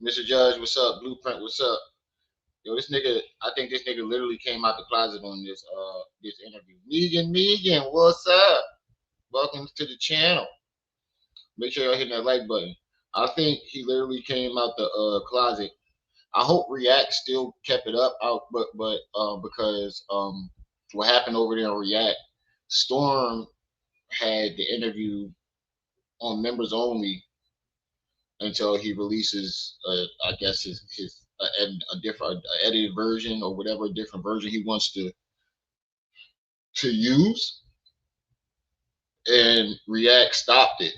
Mr. Judge, what's up? Blueprint, what's up? Yo, this nigga, I think this nigga literally came out the closet on this interview. Megan, what's up? Welcome to the channel. Make sure y'all hit that like button. I think he literally came out the closet. I hope React still kept it up out, but because what happened over there on React, Storm had the interview on members only until he releases, I guess his a different edited version or whatever different version he wants to use. And React stopped it,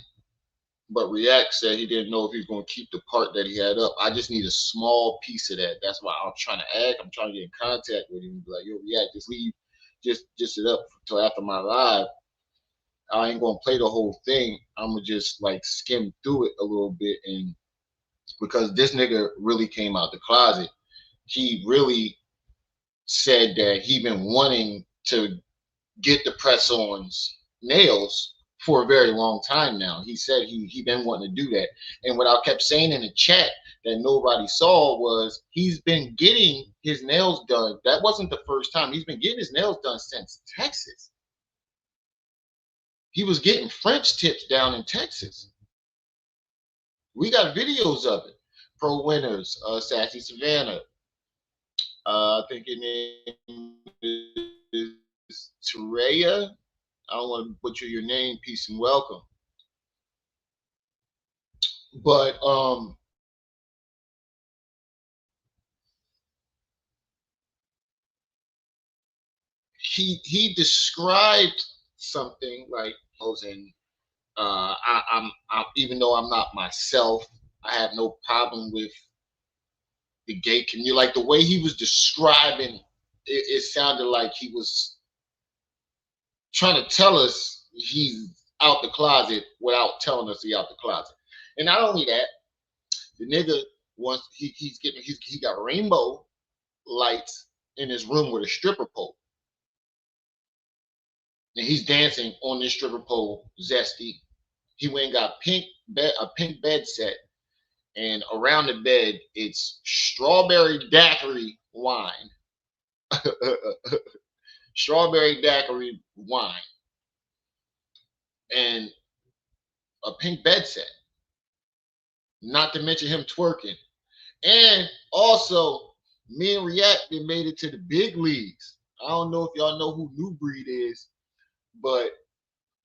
but React said he didn't know if he was going to keep the part that he had up. I just need a small piece of that. That's why I'm trying to act. I'm trying to get in contact with him and be like, yo, React, just leave, just it up till after my live. I ain't gonna play the whole thing. I'm gonna just like skim through it a little bit, and because this nigga really came out the closet, he really said that he been wanting to get the press ons nails for a very long time now. He said he been wanting to do that. And what I kept saying in the chat that nobody saw was he's been getting his nails done. That wasn't the first time. He's been getting his nails done since Texas. He was getting French tips down in Texas. We got videos of it. Pro Winners, Sassy Savannah. I think your name is Tereya. I don't want to butcher your name. Peace and welcome. But he described something like posing. I'm even though I'm not myself, I have no problem with the gay community. Like the way he was describing, it sounded like he was trying to tell us he's out the closet without telling us he out the closet. And not only that, the nigga wants he got rainbow lights in his room with a stripper pole. And he's dancing on this stripper pole, zesty. He went and got a pink bed set, and around the bed it's strawberry daiquiri wine, strawberry daiquiri wine, and a pink bed set. Not to mention him twerking, and also me and React they made it to the big leagues. I don't know if y'all know who New Breed is, but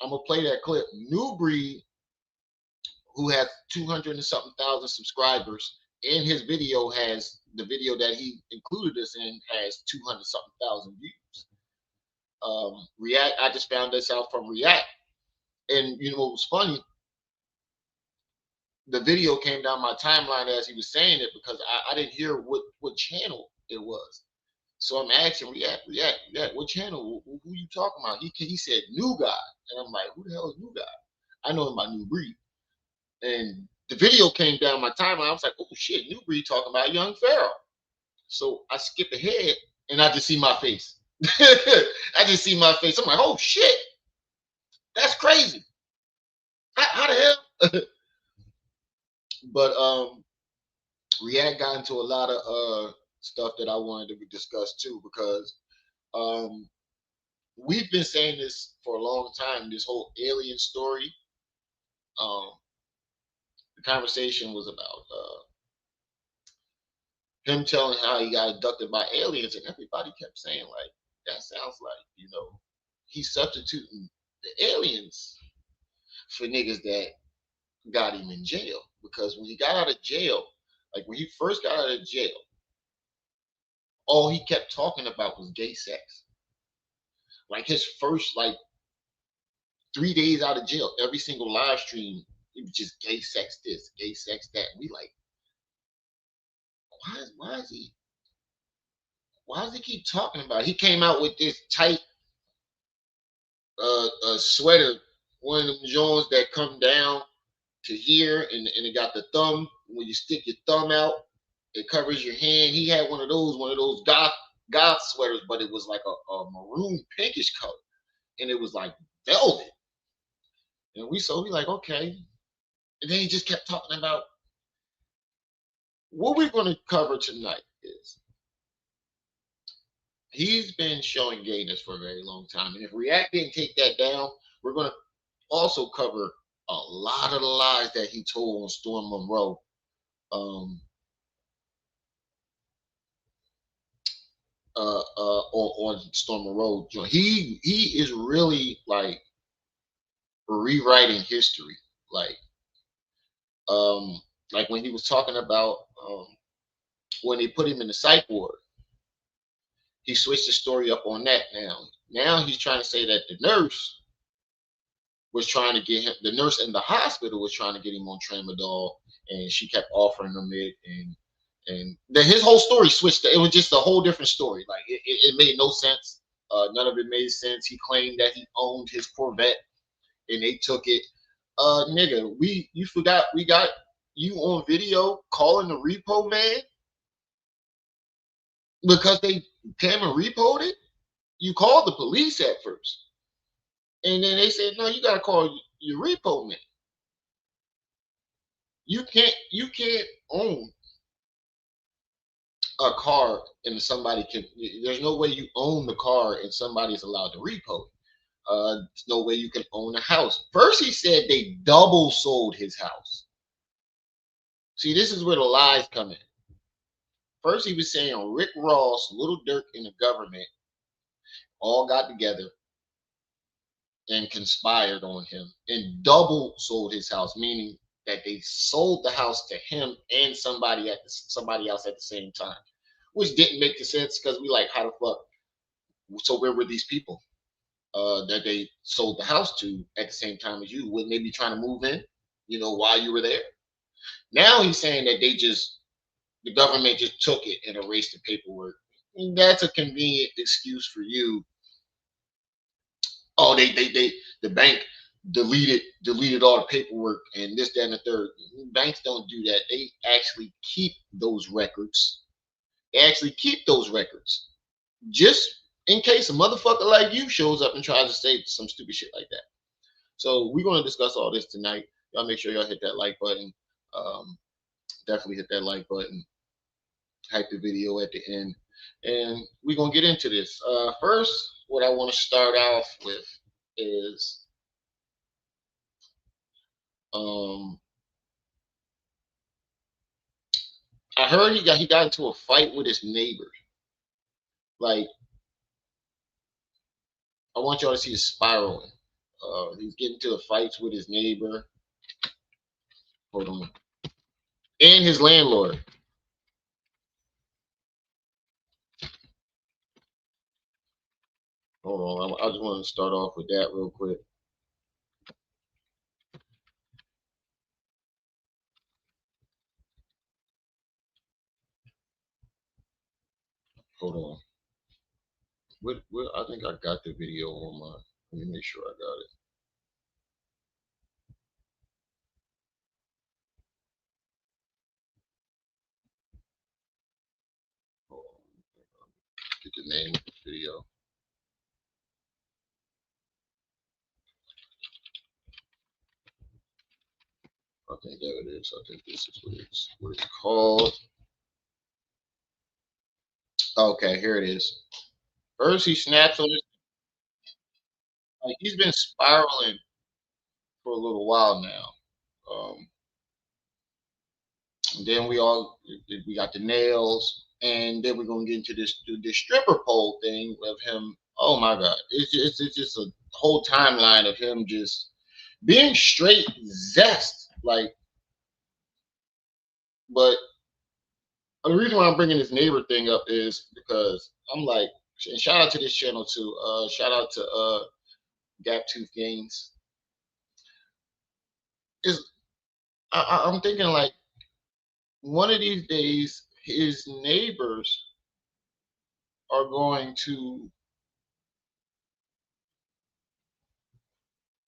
I'm gonna play that clip. New Breed, who has 200 and something thousand subscribers, in his video has the video that he included us in has 200 something thousand views. React, I just found this out from React, and you know what was funny? The video came down my timeline as he was saying it because I didn't hear what channel it was. So I'm asking React, what channel? Who you talking about? He said New Guy, and I'm like, who the hell is New Guy? I know him by New Breed. And the video came down my timeline. I was like, oh shit, New Breed talking about Young Pharaoh. So I skip ahead and I just see my face. I just see my face. I'm like, oh shit, that's crazy. How the hell? But React got into a lot of stuff that I wanted to discuss too because um, we've been saying this for a long time. This whole alien story. Um, the conversation was about him telling how he got abducted by aliens, and everybody kept saying like, "That sounds like he's substituting the aliens for niggas that got him in jail." Because when he got out of jail, like when he first got out of jail, all he kept talking about was gay sex. Like his first 3 days out of jail, every single live stream, it was just gay sex this, gay sex that. And we like, why does he keep talking about it? He came out with this tight sweater, one of them Jones that come down to here, and it got the thumb. When you stick your thumb out, it covers your hand. He had one of those goth sweaters, but it was like a maroon pinkish color, and it was like velvet. And we like, okay. And then he just kept talking about what we're going to cover tonight is he's been showing gayness for a very long time. And if React didn't take that down, we're going to also cover a lot of the lies that he told on Storm Monroe. Um, on Storm Monroe. He is really like rewriting history. Like um like when he was talking about when they put him in the psych ward, he switched the story up on that now. Now he's trying to say that the nurse was trying to get him, the nurse in the hospital was trying to get him on tramadol, and she kept offering him it, and then his whole story switched. It was just a whole different story. Like it made no sense. None of it made sense. He claimed that he owned his Corvette, and they took it. Nigga, you forgot we got you on video calling the repo man because they came and repoed it. You called the police at first, and then they said, no, you gotta call your repo man. You can't own a car and somebody can. There's no way you own the car and somebody's allowed to repo it. There's no way you can own a house. First, he said they double sold his house. See, this is where the lies come in. First, he was saying Rick Ross, Little Dirk, and the government all got together and conspired on him and double sold his house, meaning that they sold the house to him and somebody else at the same time, which didn't make sense because we like, how the fuck? So where were these people that they sold the house to at the same time as you? Wouldn't they be trying to move in? While you were there. Now he's saying that the government just took it and erased the paperwork. And that's a convenient excuse for you. Oh, the bank deleted all the paperwork and this, that, and the third. Banks don't do that. They actually keep those records. They actually keep those records just in case a motherfucker like you shows up and tries to say some stupid shit like that. So we're going to discuss all this tonight. Y'all make sure y'all hit that like button. Definitely hit that like button. Type the video at the end, and we're gonna get into this. First, what I want to start off with is I heard he got into a fight with his neighbor. Like, I want y'all to see his spiraling. He's getting into fights with his neighbor. Hold on, and his landlord. Hold on, I just want to start off with that real quick. Hold on. What? I think I got the video on my. Let me make sure I got it. Hold on. Get the name of the video. I think there it is. I think this is what it's called. Okay, here it is. First, he snaps on his. Like, he's been spiraling for a little while now. Um, and then we got the nails, and then we're gonna get into this stripper pole thing of him. Oh my God, it's just a whole timeline of him just being straight zest. Like, but the reason why I'm bringing this neighbor thing up is because I'm like, and shout out to this channel too. Shout out to Gap Tooth Games. Is I'm thinking like one of these days his neighbors are going to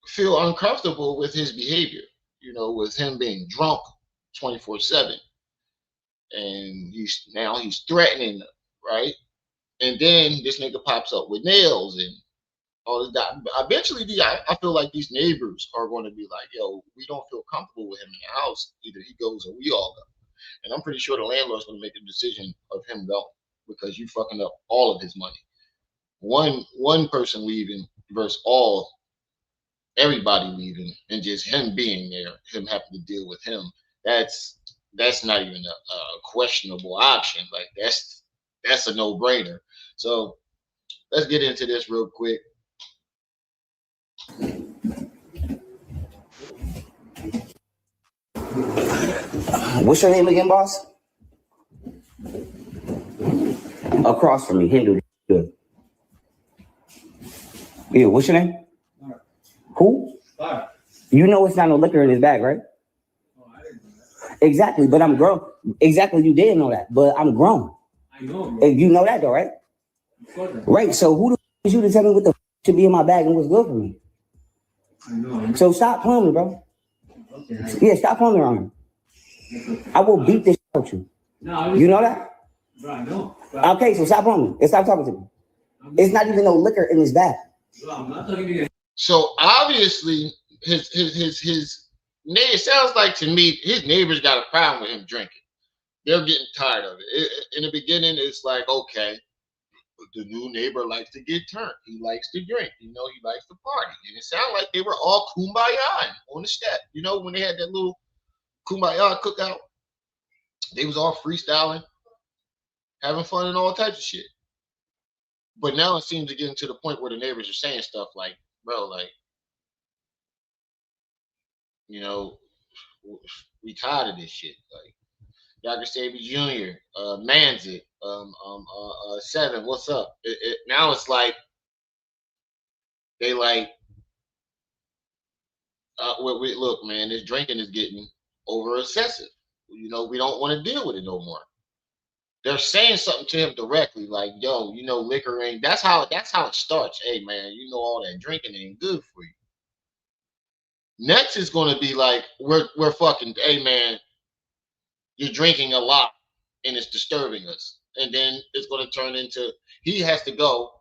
feel uncomfortable with his behavior. With him being drunk 24/7, and he's threatening them, right? And then this nigga pops up with nails and all of that. Eventually, I feel like these neighbors are going to be like, yo, we don't feel comfortable with him in the house. Either he goes or we all go. And I'm pretty sure the landlord's going to make a decision of him going because you fucking up all of his money. One person leaving versus everybody leaving and just him being there, him having to deal with him. That's not even a questionable option. Like that's a no brainer. So let's get into this real quick. What's your name again, boss? Across from me, Hindu. Good. Yeah, what's your name? Who? You know it's not no liquor in his bag, right? Exactly, but I'm grown. Exactly, you didn't know that, but I'm grown. I know. And you know that though, right? Right, so who the f is you to tell me what the f should be in my bag and what's good for me? I know. So stop playing me, bro. Okay. Yeah, stop playing around me. I will beat this shit out of you. No, You know that? bro, I know. Okay, so stop playing me and stop talking to me. It's not even no liquor in his bag. Bro, I'm not talking to you. So obviously his it sounds like to me his neighbors got a problem with him drinking. They're getting tired of it. In the beginning, it's like, okay, the new neighbor likes to get turned. He likes to drink. He likes to party. And it sounded like they were all kumbaya on the step. When they had that little kumbaya cookout, they was all freestyling, having fun and all types of shit. But now it seems to get to the point where the neighbors are saying stuff like, bro, like, we tired of this shit. Like, Dr. Sabi Jr., Manzik, Seven, what's up? Now it's like they like, look, man, this drinking is getting over excessive. We don't want to deal with it no more. They're saying something to him directly, like, yo, liquor ain't. That's how it starts. Hey, man, all that drinking ain't good for you. Next is going to be like, we're fucking. Hey, man, you're drinking a lot and it's disturbing us. And then it's going to turn into he has to go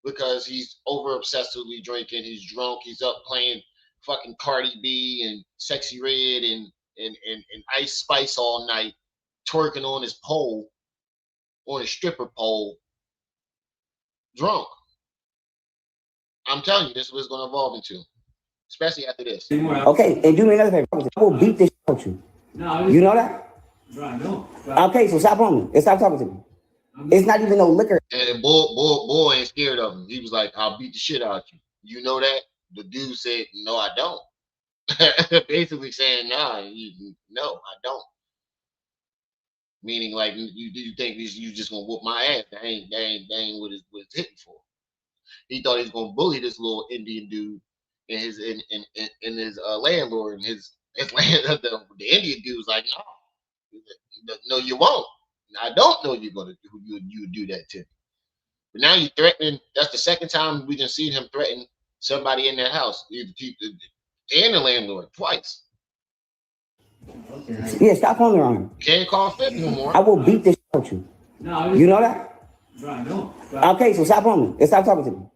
because he's over obsessively drinking. He's drunk. He's up playing fucking Cardi B and Sexy Red and Ice Spice all night, twerking on his pole, on his stripper pole, drunk. I'm telling you, this is what it's going to evolve into, especially after this. Okay, and do me another favor. I will beat this shit out of you. No, You know that? bro, I know. Bro. Okay, so stop on me and stop talking to me. It's not even no liquor. And boy ain't scared of him. He was like, I'll beat the shit out of you. You know that? The dude said, no, I don't. Basically saying, no, I don't. Meaning, like, you think you just gonna whoop my ass? That ain't what it's hitting for. He thought he was gonna bully this little Indian dude and his landlord and his land. The Indian dude was like, no, you won't. I don't know you're gonna you do that to me. But now you're threatening. That's the second time we just seen him threaten somebody in that house, and the landlord twice. Okay. Yeah, stop playing around me. Can't call fifth no more. I will beat this shit out of you. No, you know that? Bro, I know. Bro. Okay, so stop on me and stop talking to me.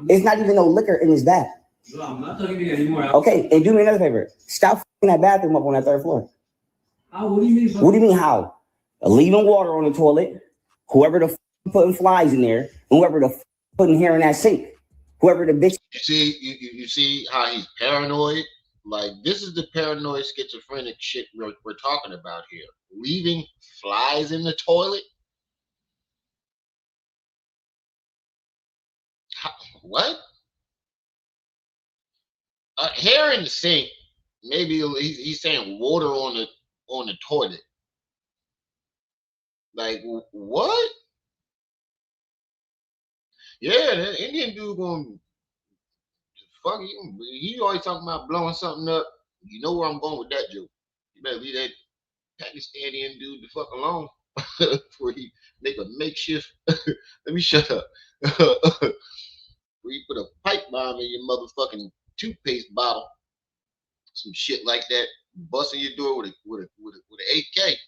It's not even no liquor in his bag. Bro, I'm not talking to you anymore. Okay, and do me another favor. Stop f***ing that bathroom up on that third floor. How? What do you mean? What do you mean how? Leaving water on the toilet. Whoever the f*** putting flies in there. Whoever the f*** putting hair in that sink. Whoever the bitch. You see how he's paranoid? Like, this is the paranoid schizophrenic shit we're talking about here. Leaving flies in the toilet? What? Hair in the sink. Maybe he's saying water on the toilet. Like, what? Yeah, that Indian dude gonna fuck you. He always talking about blowing something up. You know where I'm going with that joke. You better leave that Pakistani dude the fuck alone before he make a makeshift. Let me shut up. Where you put a pipe bomb in your motherfucking toothpaste bottle, some shit like that, busting your door with an AK.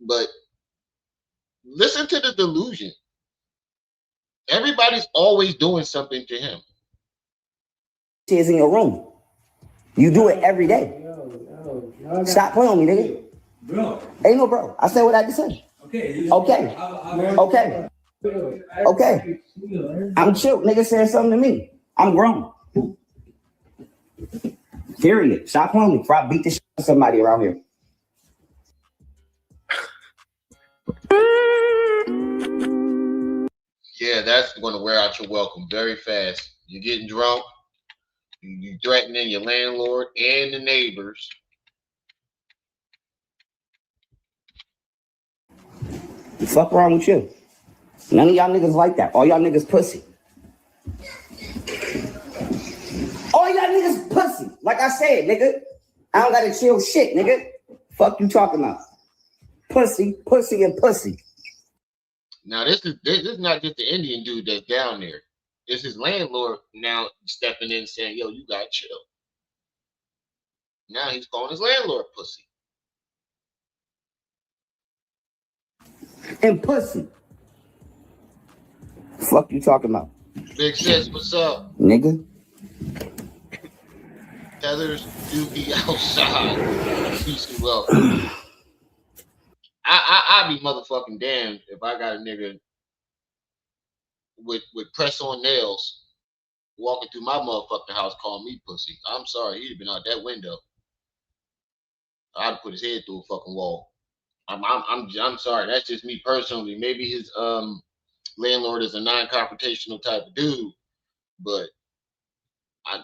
But listen to the delusion. Everybody's always doing something to him. Is in your room. You do it every day. Stop playing with me, nigga. Bro. Ain't no bro. I said what I had to say. Okay. Okay. Okay. Okay. I'm chill. Nigga saying something to me. I'm grown. Period. Stop playing with me before I beat the shit out of somebody around here. Yeah, that's going to wear out your welcome very fast. You're getting drunk. You threatening your landlord and the neighbors. The fuck wrong with you? None of y'all niggas like that. All y'all niggas pussy. All y'all niggas pussy. Like I said, nigga. I don't gotta chill shit, nigga. Fuck you talking about. Pussy, pussy, and pussy. Now this is not just the Indian dude that's down there. It's his landlord now stepping in saying, "Yo, you got to chill." Now he's calling his landlord pussy. And pussy. Fuck you talking about. Big sis, what's up? Nigga. Tethers do be outside. Peace and wealth. I be motherfucking damned if I got a nigga with press on nails walking through my motherfucking house calling me pussy. I'm sorry, he'd have been out that window. I'd put his head through a fucking wall. I'm sorry. That's just me personally. Maybe his landlord is a non-confrontational type of dude, but I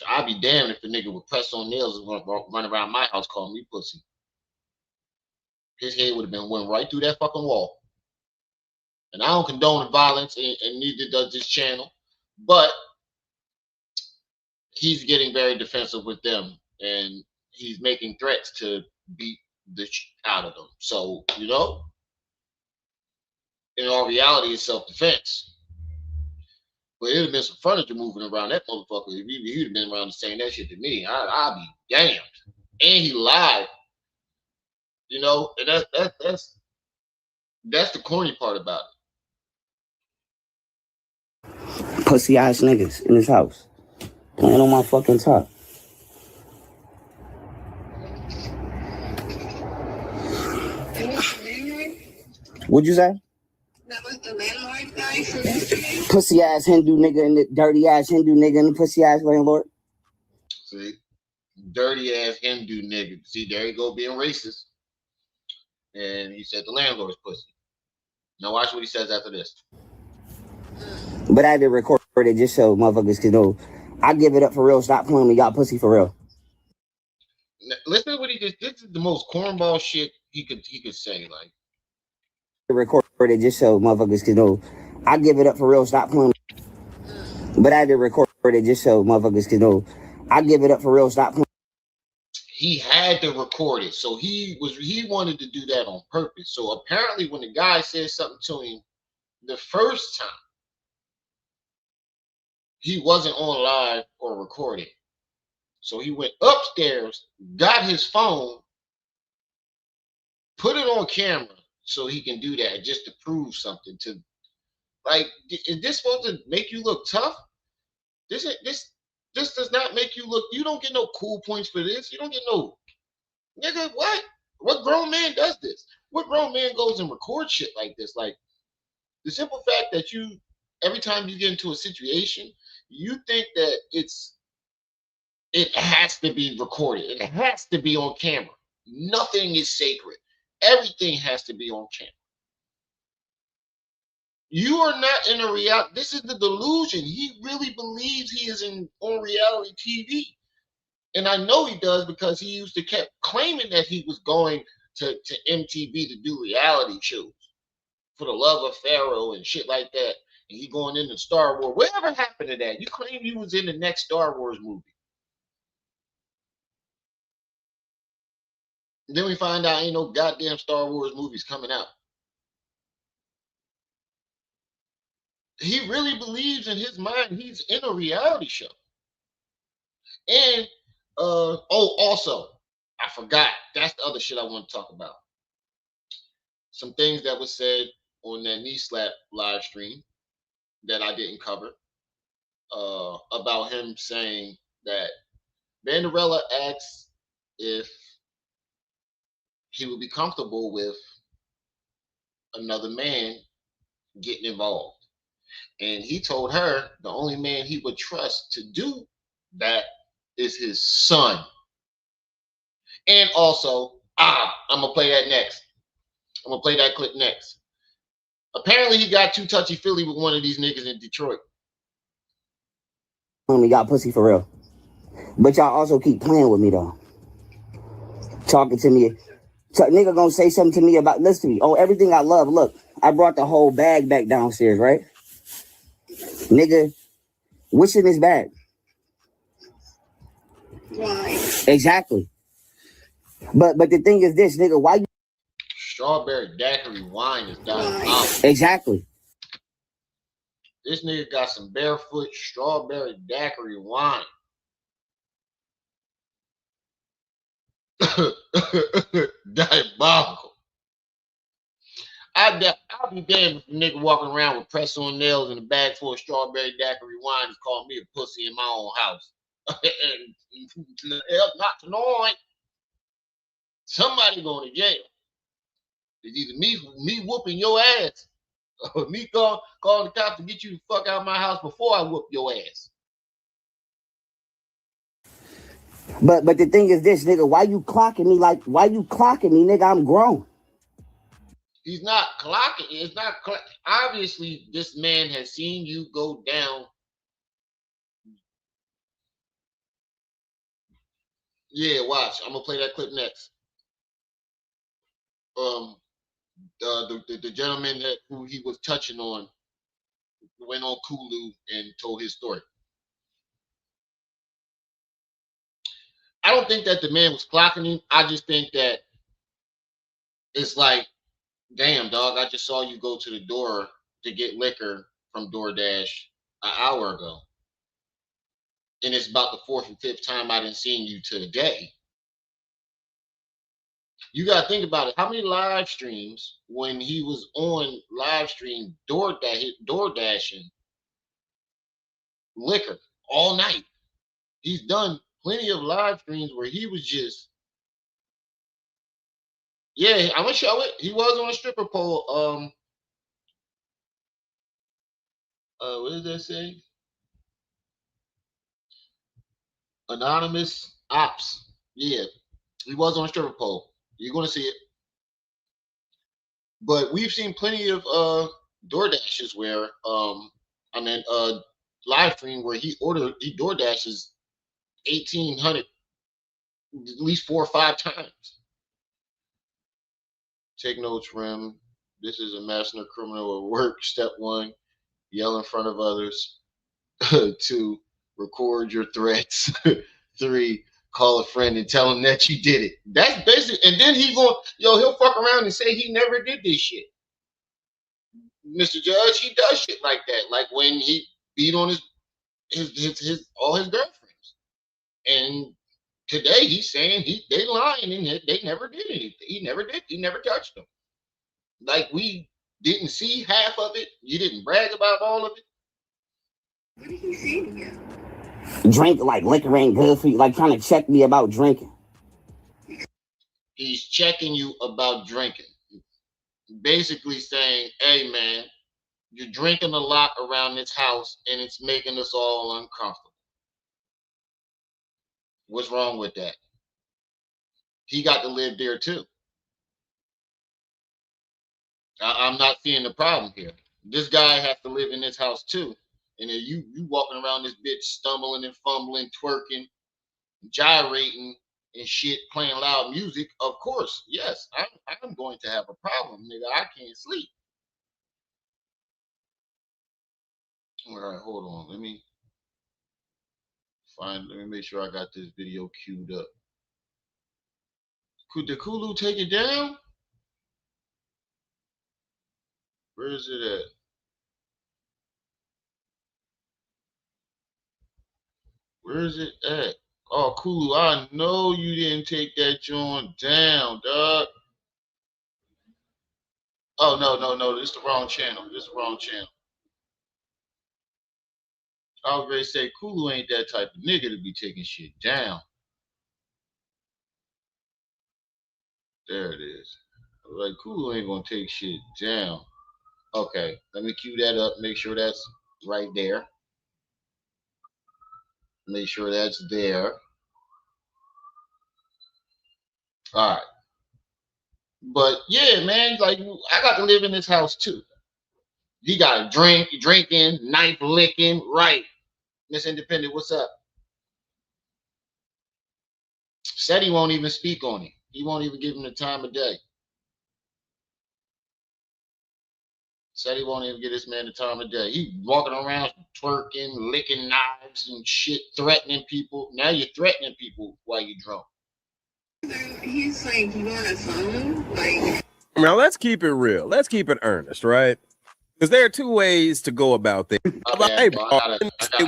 I'd be damned if a nigga with press on nails is run around my house calling me pussy. His head would have been went right through that fucking wall. And I don't condone violence, and neither does this channel, but he's getting very defensive with them, and he's making threats to beat the shit out of them. So in all reality, it's self-defense. But it'd have been some furniture moving around that motherfucker if he'd have been around saying that shit to me. I'd be damned. And he lied, and that's the corny part about Pussy ass niggas in his house. Playing on my fucking top. What'd you say? That was the landlord guy from yesterday? Pussy ass Hindu nigga and the dirty ass Hindu nigga and the pussy ass landlord. it. See, dirty ass Hindu nigga. See, there you go being racist. And he said the landlord's pussy. Now watch what he says after this. But I had to record it just so motherfuckers can know. I give it up for real. Stop playing me. Y'all pussy for real. Listen to what he just. This is the most cornball shit he could say. Like, record it just so motherfuckers can know. I give it up for real. Stop playing. But I had to record it just so motherfuckers can know. I give it up for real. Stop playing. he had to record it, so he wanted to do that on purpose. So apparently, when the guy said something to him the first time, he wasn't on live or recording. So he went upstairs, got his phone, put it on camera so he can do that just to prove something to. Like, is this supposed to make you look tough? This does not make you look. You don't get no cool points for this. You don't get no nigga. What grown man does this? What grown man goes and records shit like this? Like, the simple fact that you every time you get into a situation, you think that it has to be recorded. It has to be on camera. Nothing is sacred. Everything has to be on camera. You are not in a reality. This is the delusion. He really believes he is on reality TV. And I know he does because he used to kept claiming that he was going to MTV to do reality shows for the love of Pharaoh and shit like that. And he going into Star Wars. Whatever happened to that? You claim you was in the next Star Wars movie. And then we find out ain't no goddamn Star Wars movies coming out. He really believes in his mind he's in a reality show. And also, I forgot. That's the other shit I want to talk about. Some things that was said on that knee slap live stream that I didn't cover. About him saying that Vanderella asks if he would be comfortable with another man getting involved. And he told her the only man he would trust to do that is his son. And also, I'm gonna play that next. I'm gonna play that clip next. Apparently, he got too touchy feely with one of these niggas in Detroit. Homie got pussy for real. But y'all also keep playing with me though. Talking to me. So, nigga gonna say something to me about, listen to me. Oh, everything I love. Look, I brought the whole bag back downstairs, right? Nigga, what's in this bag? Why? Exactly. But the thing is this, nigga, why you Strawberry daiquiri wine is diabolical. exactly. This nigga got some barefoot strawberry daiquiri wine. Diabolical. I'll be damned if a nigga walking around with press on nails and a bag full of strawberry daiquiri wine and call me a pussy in my own house. Not tonight. Somebody going to jail. It's either me whooping your ass or me calling the cops to get you the fuck out of my house before I whoop your ass. But the thing is this, nigga, why you clocking me, nigga? I'm grown. He's not clocking. It's not obviously this man has seen you go down. Yeah, watch. I'm gonna play that clip next. The gentleman who he was touching on went on Kulu and told his story. I don't think that the man was clocking him. I just think that it's like, damn, dog, I just saw you go to the door to get liquor from DoorDash an hour ago. And it's about the fourth and fifth time I didn't seen you today. You got to think about it. How many live streams when he was on live stream DoorDashing liquor all night? He's done plenty of live streams where he was just, yeah, I'm gonna show it. He was on a stripper pole. What does that say? Anonymous ops. Yeah, he was on a stripper pole. You're gonna see it. But we've seen plenty of DoorDashes where live stream where he DoorDashes 1,800 at least 4 or 5 times. Take notes, Rem. This is a master criminal at work. Step 1, yell in front of others. 2, record your threats. 3, call a friend and tell him that you did it. That's basic. And then he'll fuck around and say he never did this shit. Mr. Judge, he does shit like that. Like when he beat on his all his girlfriends. And today he's saying they lying and they never did anything. He never touched them. Like we didn't see half of it. You didn't brag about all of it. What did he say to you? Drink like liquor ain't good for you, like trying to check me about drinking. He's checking you about drinking. Basically saying, hey man, you're drinking a lot around this house and it's making us all uncomfortable. What's wrong with that? He got to live there too. I'm not seeing the problem here. This guy has to live in this house too. And then you walking around this bitch stumbling and fumbling, twerking, gyrating and shit, playing loud music. Of course, yes, I'm going to have a problem, nigga. I can't sleep. All right, hold on. Let me make sure I got this video queued up. Could the Kulu take it down? Where is it at? Where is it at? Oh, Kulu, I know you didn't take that joint down, dog. Oh, no. This is the wrong channel. I was ready to say, Kulu ain't that type of nigga to be taking shit down. There it is. Like, cool ain't gonna take shit down. Okay, let me cue that up. Make sure that's right there. Make sure that's there. All right. But yeah, man, like I got to live in this house too. He got a drinking, knife licking, right? Miss Independent, what's up? Said he won't even speak on it. He won't even give him the time of day. Said he won't even give this man the time of day. He walking around twerking, licking knives and shit, threatening people. Now you're threatening people while you're drunk. He's like, you on a phone? Like, now let's keep it real. Let's keep it earnest, right? Because there are two ways to go about things. I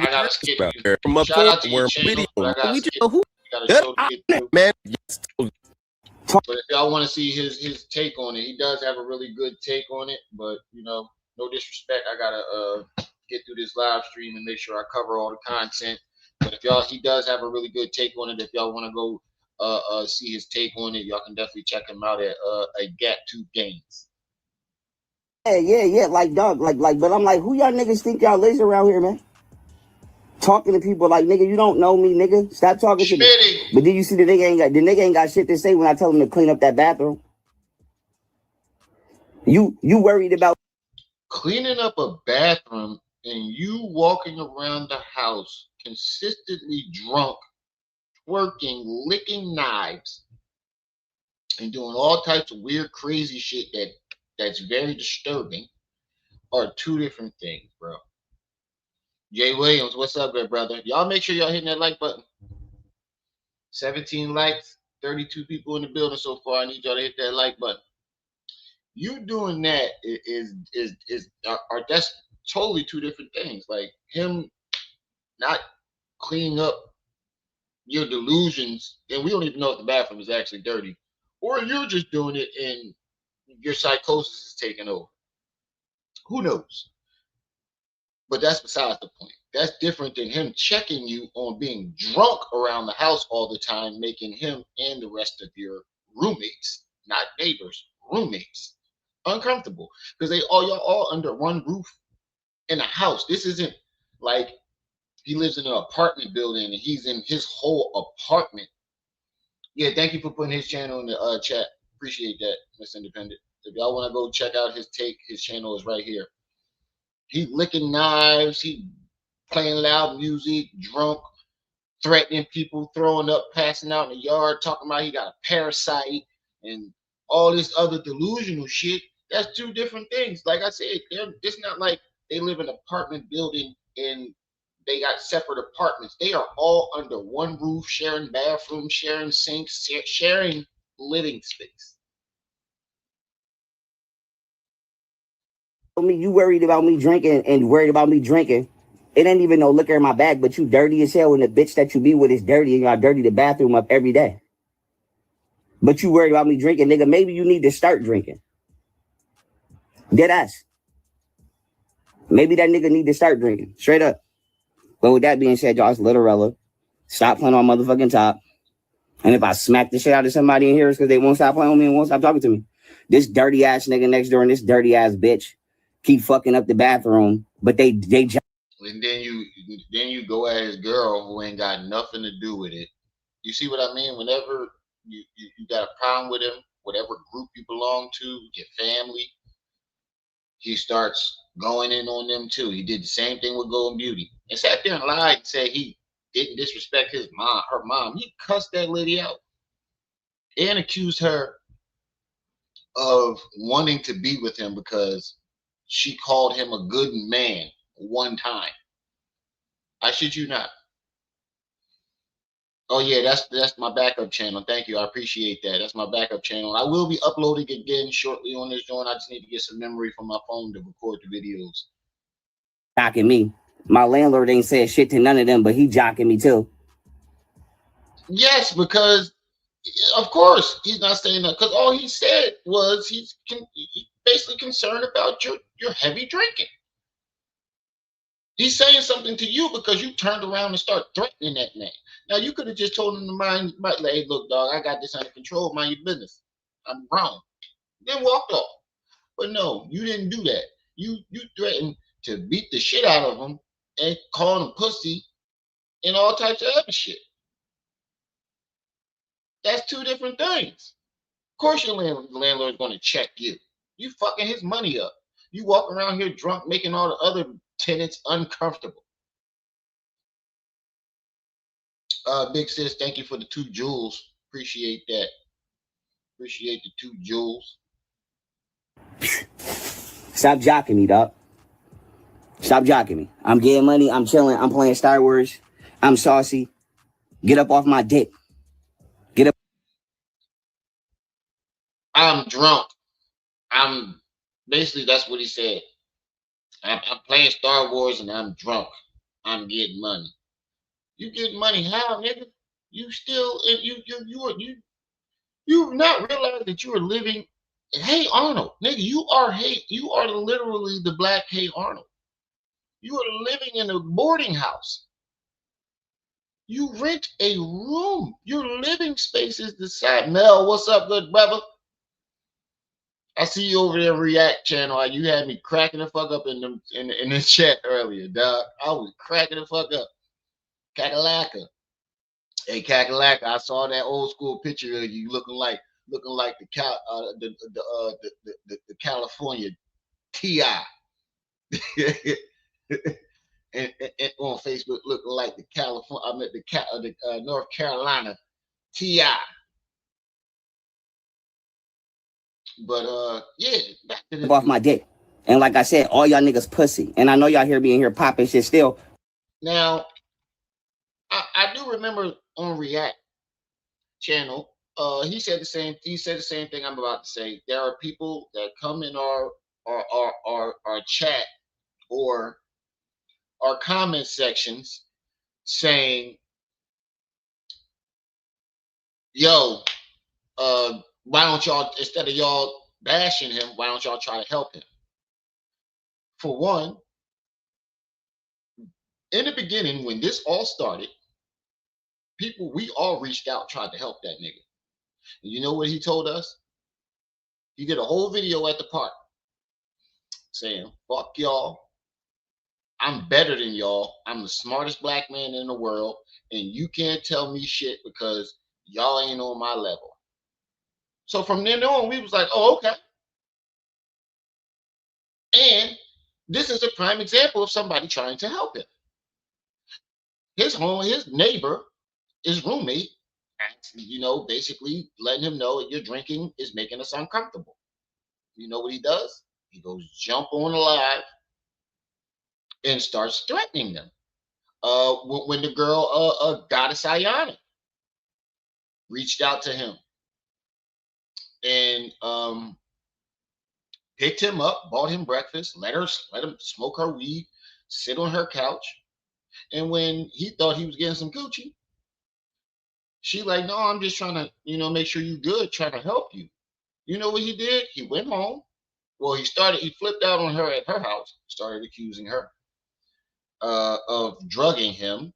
gotta skip you. From Shout out to your where channel, video, but I gotta skip. who Got a show to get through. man? Yes. But if y'all want to see his take on it, he does have a really good take on it. But you know, no disrespect, I gotta get through this live stream and make sure I cover all the content. But if y'all, he does have a really good take on it. If y'all want to go see his take on it, y'all can definitely check him out at Gap Tube Games. Yeah. Like dog, like. But I'm like, who y'all niggas think y'all is around here, man? Talking to people like, nigga, you don't know me, nigga. Stop talking to me. But did you see the nigga ain't got shit to say when I tell him to clean up that bathroom? You worried about cleaning up a bathroom and you walking around the house consistently drunk, twerking, licking knives, and doing all types of weird, crazy shit that's very disturbing are two different things, bro. Jay Williams, what's up, good brother? Y'all make sure y'all hitting that like button. 17 likes, 32 people in the building so far. I need y'all to hit that like button. You doing that is that's totally two different things. Like him not cleaning up your delusions, and we don't even know if the bathroom is actually dirty, or you're just doing it and your psychosis is taking over. Who knows? But that's besides the point. That's different than him checking you on being drunk around the house all the time, making him and the rest of your roommates, not neighbors, roommates, uncomfortable because y'all all under one roof in a house. This isn't like he lives in an apartment building and he's in his whole apartment. Yeah, thank you for putting his channel in the chat. Appreciate that, Miss Independent. If y'all want to go check out his take, his channel is right here. He licking knives, he playing loud music, drunk, threatening people, throwing up, passing out in the yard, talking about he got a parasite and all this other delusional shit. That's two different things. Like I said, it's not like they live in an apartment building and they got separate apartments. They are all under one roof, sharing bathrooms, sharing sinks, sharing living space. me, you worried about me drinking and worried about me drinking. It ain't even no liquor in my bag, but you dirty as hell and the bitch that you be with is dirty and y'all dirty the bathroom up every day. But you worried about me drinking, nigga. Maybe you need to start drinking. Dead ass. Maybe that nigga need to start drinking. Straight up. But with that being said, y'all, it's Little Stop playing on motherfucking top. And if I smack the shit out of somebody in here, it's because they won't stop playing with me and won't stop talking to me. This dirty ass nigga next door and this dirty ass bitch keep fucking up the bathroom, but they and then you go at his girl who ain't got nothing to do with it. You see what I mean? Whenever you got a problem with him, whatever group you belong to, your family, he starts going in on them too. He did the same thing with Golden Beauty and sat there and lied and said he didn't disrespect her mom. He cussed that lady out and accused her of wanting to be with him because she called him a good man one time. I shit you not. Oh yeah, that's my backup channel. Thank you. I appreciate that. That's my backup channel. I will be uploading again shortly on this joint. I just need to get some memory from my phone to record the videos. jocking me. My landlord ain't said shit to none of them, but he jocking me too. Yes, because of course he's not saying that because all he said was he's basically concerned about your heavy drinking. He's saying something to you because you turned around and started threatening that man. Now you could have just told him to mind, like, hey, look, dog, I got this under control. Mind your business. I'm grown. Then walked off. But no, you didn't do that. You threatened to beat the shit out of him and call him pussy and all types of other shit. That's two different things. Of course, your landlord's going to check you. You fucking his money up. You walk around here drunk, making all the other tenants uncomfortable. Big sis, thank you for the 2 jewels. Appreciate that. Appreciate the 2 jewels. Stop jocking me, dog. Stop jocking me. I'm getting money. I'm chilling. I'm playing Star Wars. I'm saucy. Get up off my dick. Get up. I'm drunk. I'm basically that's what he said. I'm playing Star Wars and I'm drunk. I'm getting money. You getting money how, nigga? You still you not realize that you are living. Hey Arnold, nigga, you are literally the black Hey Arnold. You are living in a boarding house. You rent a room. Your living space is the side. Mel, what's up, good brother? I see you over there, React channel. You had me cracking the fuck up in this chat earlier, dog. I was cracking the fuck up. Kakalaka. Hey, Kakalaka, I saw that old school picture of you looking like the California Ti, and on Facebook looking like the California. I met the North Carolina Ti. But yeah, back to Off my dick. And like I said, all y'all niggas pussy. And I know y'all hear me in here popping shit still. Now, I do remember on React channel, he said the same thing I'm about to say. There are people that come in our chat or our comment sections saying, yo, why don't y'all, instead of y'all bashing him, why don't y'all try to help him? For one, in the beginning, when this all started, we all reached out, tried to help that nigga. And you know what he told us? He did a whole video at the park saying, fuck y'all. I'm better than y'all. I'm the smartest black man in the world. And you can't tell me shit because y'all ain't on my level. So from then on, we was like, oh, okay. And this is a prime example of somebody trying to help him. His neighbor, his roommate, basically letting him know that your drinking is making us uncomfortable. You know what he does? He goes jump on live and starts threatening them. When the girl, Goddess Ayana, reached out to him and picked him up, bought him breakfast, let him smoke her weed, sit on her couch, and when he thought he was getting some Gucci, she like, no, I'm just trying to, make sure you good, trying to help you. You know what he did? He went home. Well, he flipped out on her at her house, started accusing her of drugging him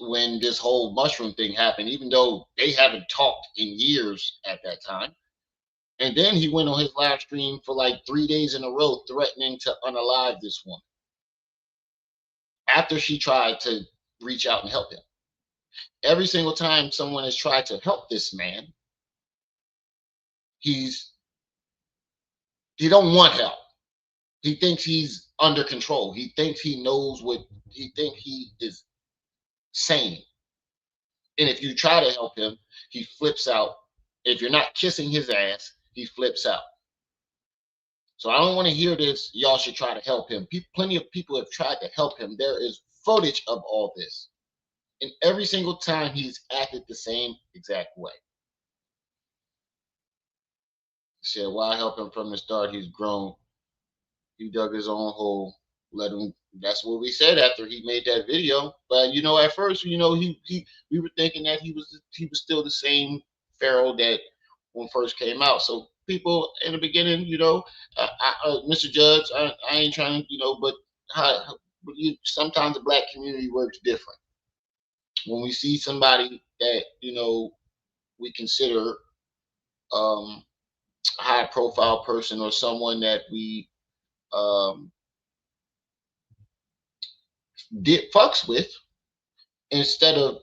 when this whole mushroom thing happened, even though they haven't talked in years at that time. And then he went on his live stream for like 3 days in a row threatening to unalive this woman after she tried to reach out and help him. Every single time someone has tried to help this man, he don't want help. He thinks he's under control. He thinks he knows he thinks he is sane. And if you try to help him, he flips out. If you're not kissing his ass, he flips out. So I don't want to hear this. Y'all should try to help him. Plenty of people have tried to help him. There is footage of all this. And every single time he's acted the same exact way. He said, why help him from the start? He's grown. He dug his own hole. Let him. That's what we said after he made that video. But at first, we were thinking that he was still the same Pharaoh that when first came out. So people in the beginning, Mr. Judge, I ain't trying, but sometimes the black community works different. When we see somebody that we consider high profile person or someone that we um, did fucks with, instead of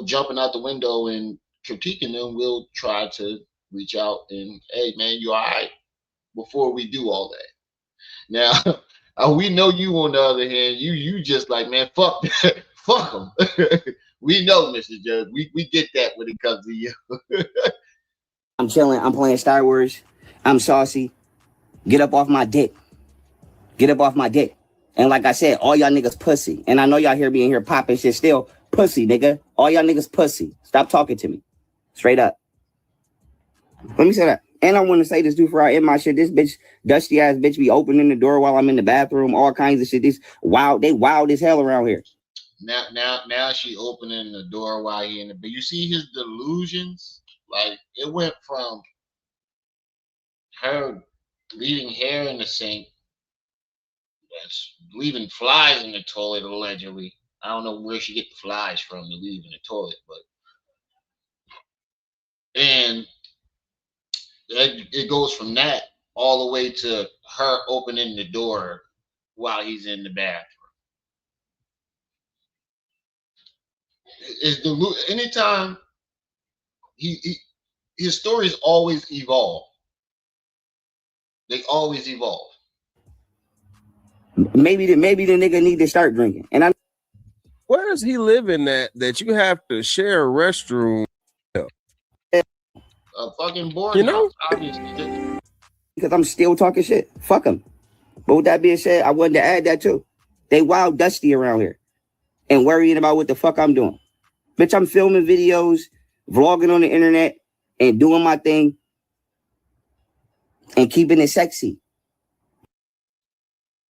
jumping out the window and critiquing them, we'll try to reach out and, hey man, you all right, before we do all that. Now, we know you on the other hand, you just like, man, fuck that. Fuck them. We know, Mr. Judge. We get that when it comes to you. I'm chilling. I'm playing Star Wars. I'm saucy. Get up off my dick. Get up off my dick. And like I said, all y'all niggas pussy. And I know y'all hear me in here popping shit still. Pussy, nigga. All y'all niggas pussy. Stop talking to me. Straight up. Let me say that. And I want to say this dude for in my shit. This bitch, dusty ass bitch, be opening the door while I'm in the bathroom. All kinds of shit. This wild. They wild as hell around here. Now she opening the door while he in the. But you see his delusions. Like, it went from her leaving hair in the sink, that's leaving flies in the toilet allegedly. I don't know where she get the flies from to leave in the toilet, but and it goes from that all the way to her opening the door while he's in the bathroom. Is the anytime he his stories always evolve. They always evolve. Maybe the nigga need to start drinking. And I. Where does he live in that you have to share a restroom? A fucking boarding house, obviously. Because I'm still talking shit. Fuck them. But with that being said, I wanted to add that too. They wild dusty around here and worrying about what the fuck I'm doing. Bitch, I'm filming videos, vlogging on the internet, and doing my thing and keeping it sexy.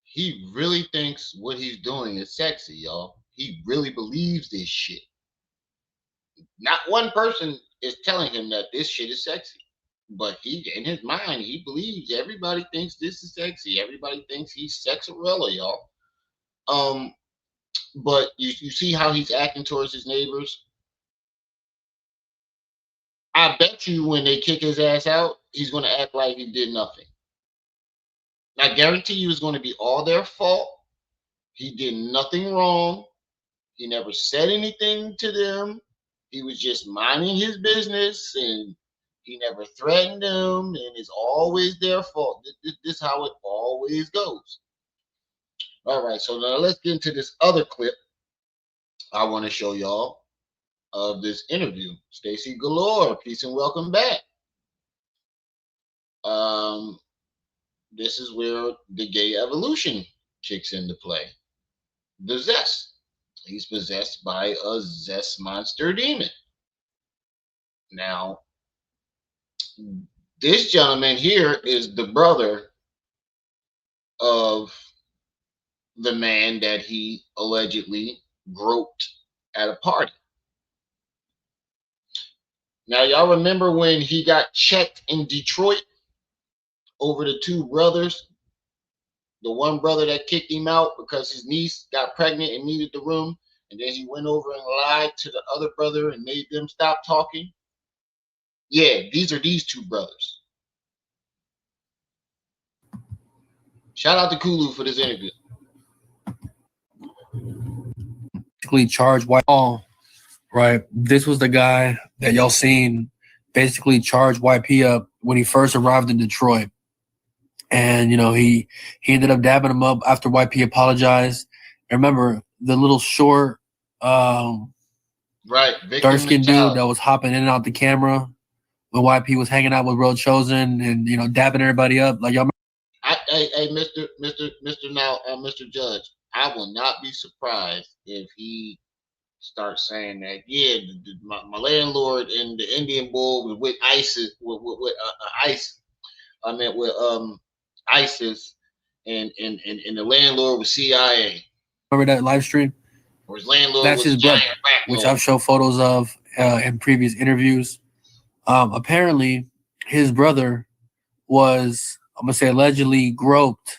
He really thinks what he's doing is sexy, y'all. He really believes this shit. Not one person is telling him that this shit is sexy. But he, in his mind, he believes everybody thinks this is sexy. Everybody thinks he's sexarella, y'all. But you see how he's acting towards his neighbors? I bet you when they kick his ass out, he's going to act like he did nothing. I guarantee you it's going to be all their fault. He did nothing wrong. He never said anything to them. He was just minding his business, and he never threatened them, and it's always their fault. This is how it always goes. All right, so now let's get into this other clip I want to show y'all of this interview. Stacy Galore, peace and welcome back. This is where the gay evolution kicks into play. The zest. He's possessed by a zest monster demon. Now, this gentleman here is the brother of the man that he allegedly groped at a party. Now, y'all remember when he got checked in Detroit over the two brothers? The one brother that kicked him out because his niece got pregnant and needed the room, and then he went over and lied to the other brother and made them stop talking. Yeah, these are these two brothers. Shout out to Kulu for this interview. Basically charged YP, right? This was the guy that y'all seen basically charged YP up when he first arrived in Detroit. And, he ended up dabbing him up after YP apologized. And remember, the little short, right, dark-skinned dude that was hopping in and out the camera when YP was hanging out with Road Chosen and, dabbing everybody up. Like, y'all Hey, Mr. Judge, I will not be surprised if he starts saying that, yeah, my landlord and the Indian bull was with ISIS, with ICE. I meant with ISIS, and the landlord was CIA. Remember that live stream? Or his landlord That's was his brother, which I've shown photos of in previous interviews. Apparently, his brother was, I'm going to say, allegedly groped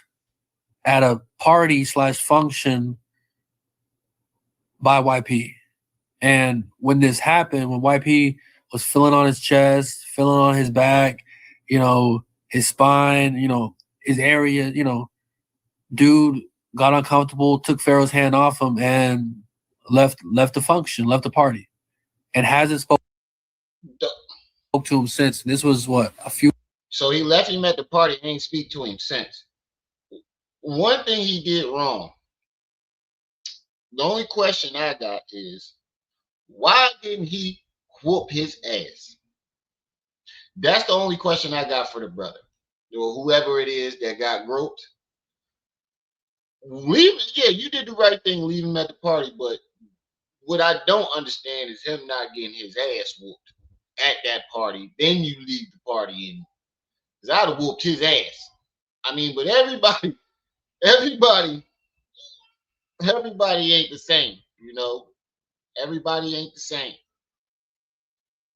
at a party/function by YP. And when this happened, when YP was feeling on his chest, feeling on his back, his spine, his area, dude got uncomfortable, took Pharaoh's hand off him, and left the function, left the party, and hasn't spoke to him since. This was what, a few. So he left him at the party and ain't speak to him since. One thing he did wrong. The only question I got is, why didn't he whoop his ass? That's the only question I got for the brother, or whoever it is that got groped. Yeah, you did the right thing, leave him at the party. But what I don't understand is him not getting his ass whooped at that party. Then you leave the party in. Because I'd have whooped his ass. I mean, but everybody ain't the same, Everybody ain't the same.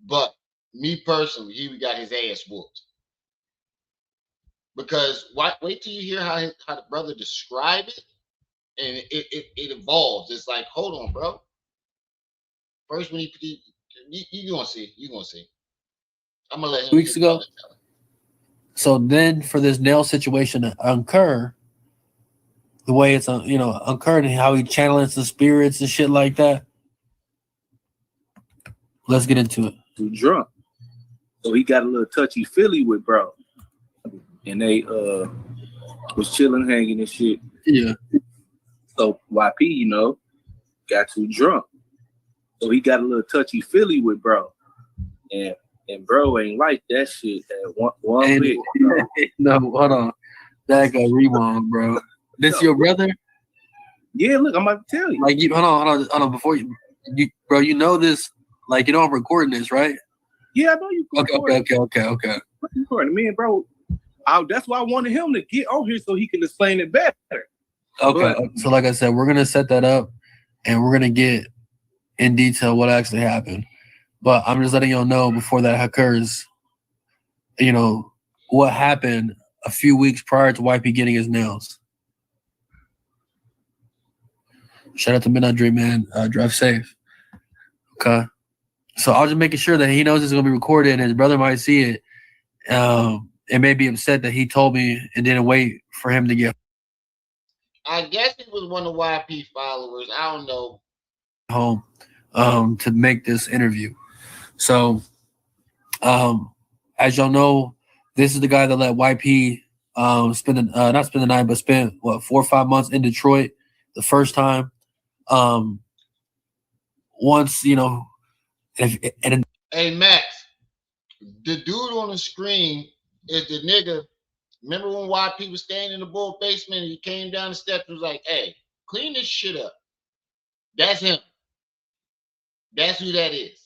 But me personally, he got his ass whooped. Because wait till you hear how the brother described it, and it evolves. It's like, hold on, bro. First, when you gonna see, I'm gonna let him. Weeks ago. So then, for this nail situation to occur, the way it's occurred and how he channels the spirits and shit like that. Let's get into it. Too drunk, so he got a little touchy feely with bro, and they was chilling, hanging and shit. Yeah. So YP, got too drunk, so he got a little touchy feely with bro, and bro ain't like that shit at one bit. No, hold on, that got rewind, bro. This your brother? Yeah, look, I'm about to tell you. Like, hold on. Before you, bro, this. Like, I'm recording this, right? Yeah, I know you. Okay. Recording me and bro. That's why I wanted him to get on here so he can explain it better. Okay. So, like I said, we're gonna set that up, and we're gonna get in detail what actually happened. But I'm just letting y'all know before that occurs. What happened a few weeks prior to YP getting his nails. Shout out to Midnight Dream, man. Drive safe. Okay. So I was just making sure that he knows it's going to be recorded and his brother might see it. And may be upset that he told me and didn't wait for him to get. I guess he was one of YP followers. I don't know. Home to make this interview. So, as y'all know, this is the guy that let YP not spend the night, but spent 4 or 5 months in Detroit the first time. Once, Hey, Max, the dude on the screen is the nigga. Remember when YP was staying in the bull basement and he came down the steps and was like, hey, clean this shit up. That's him. That's who that is.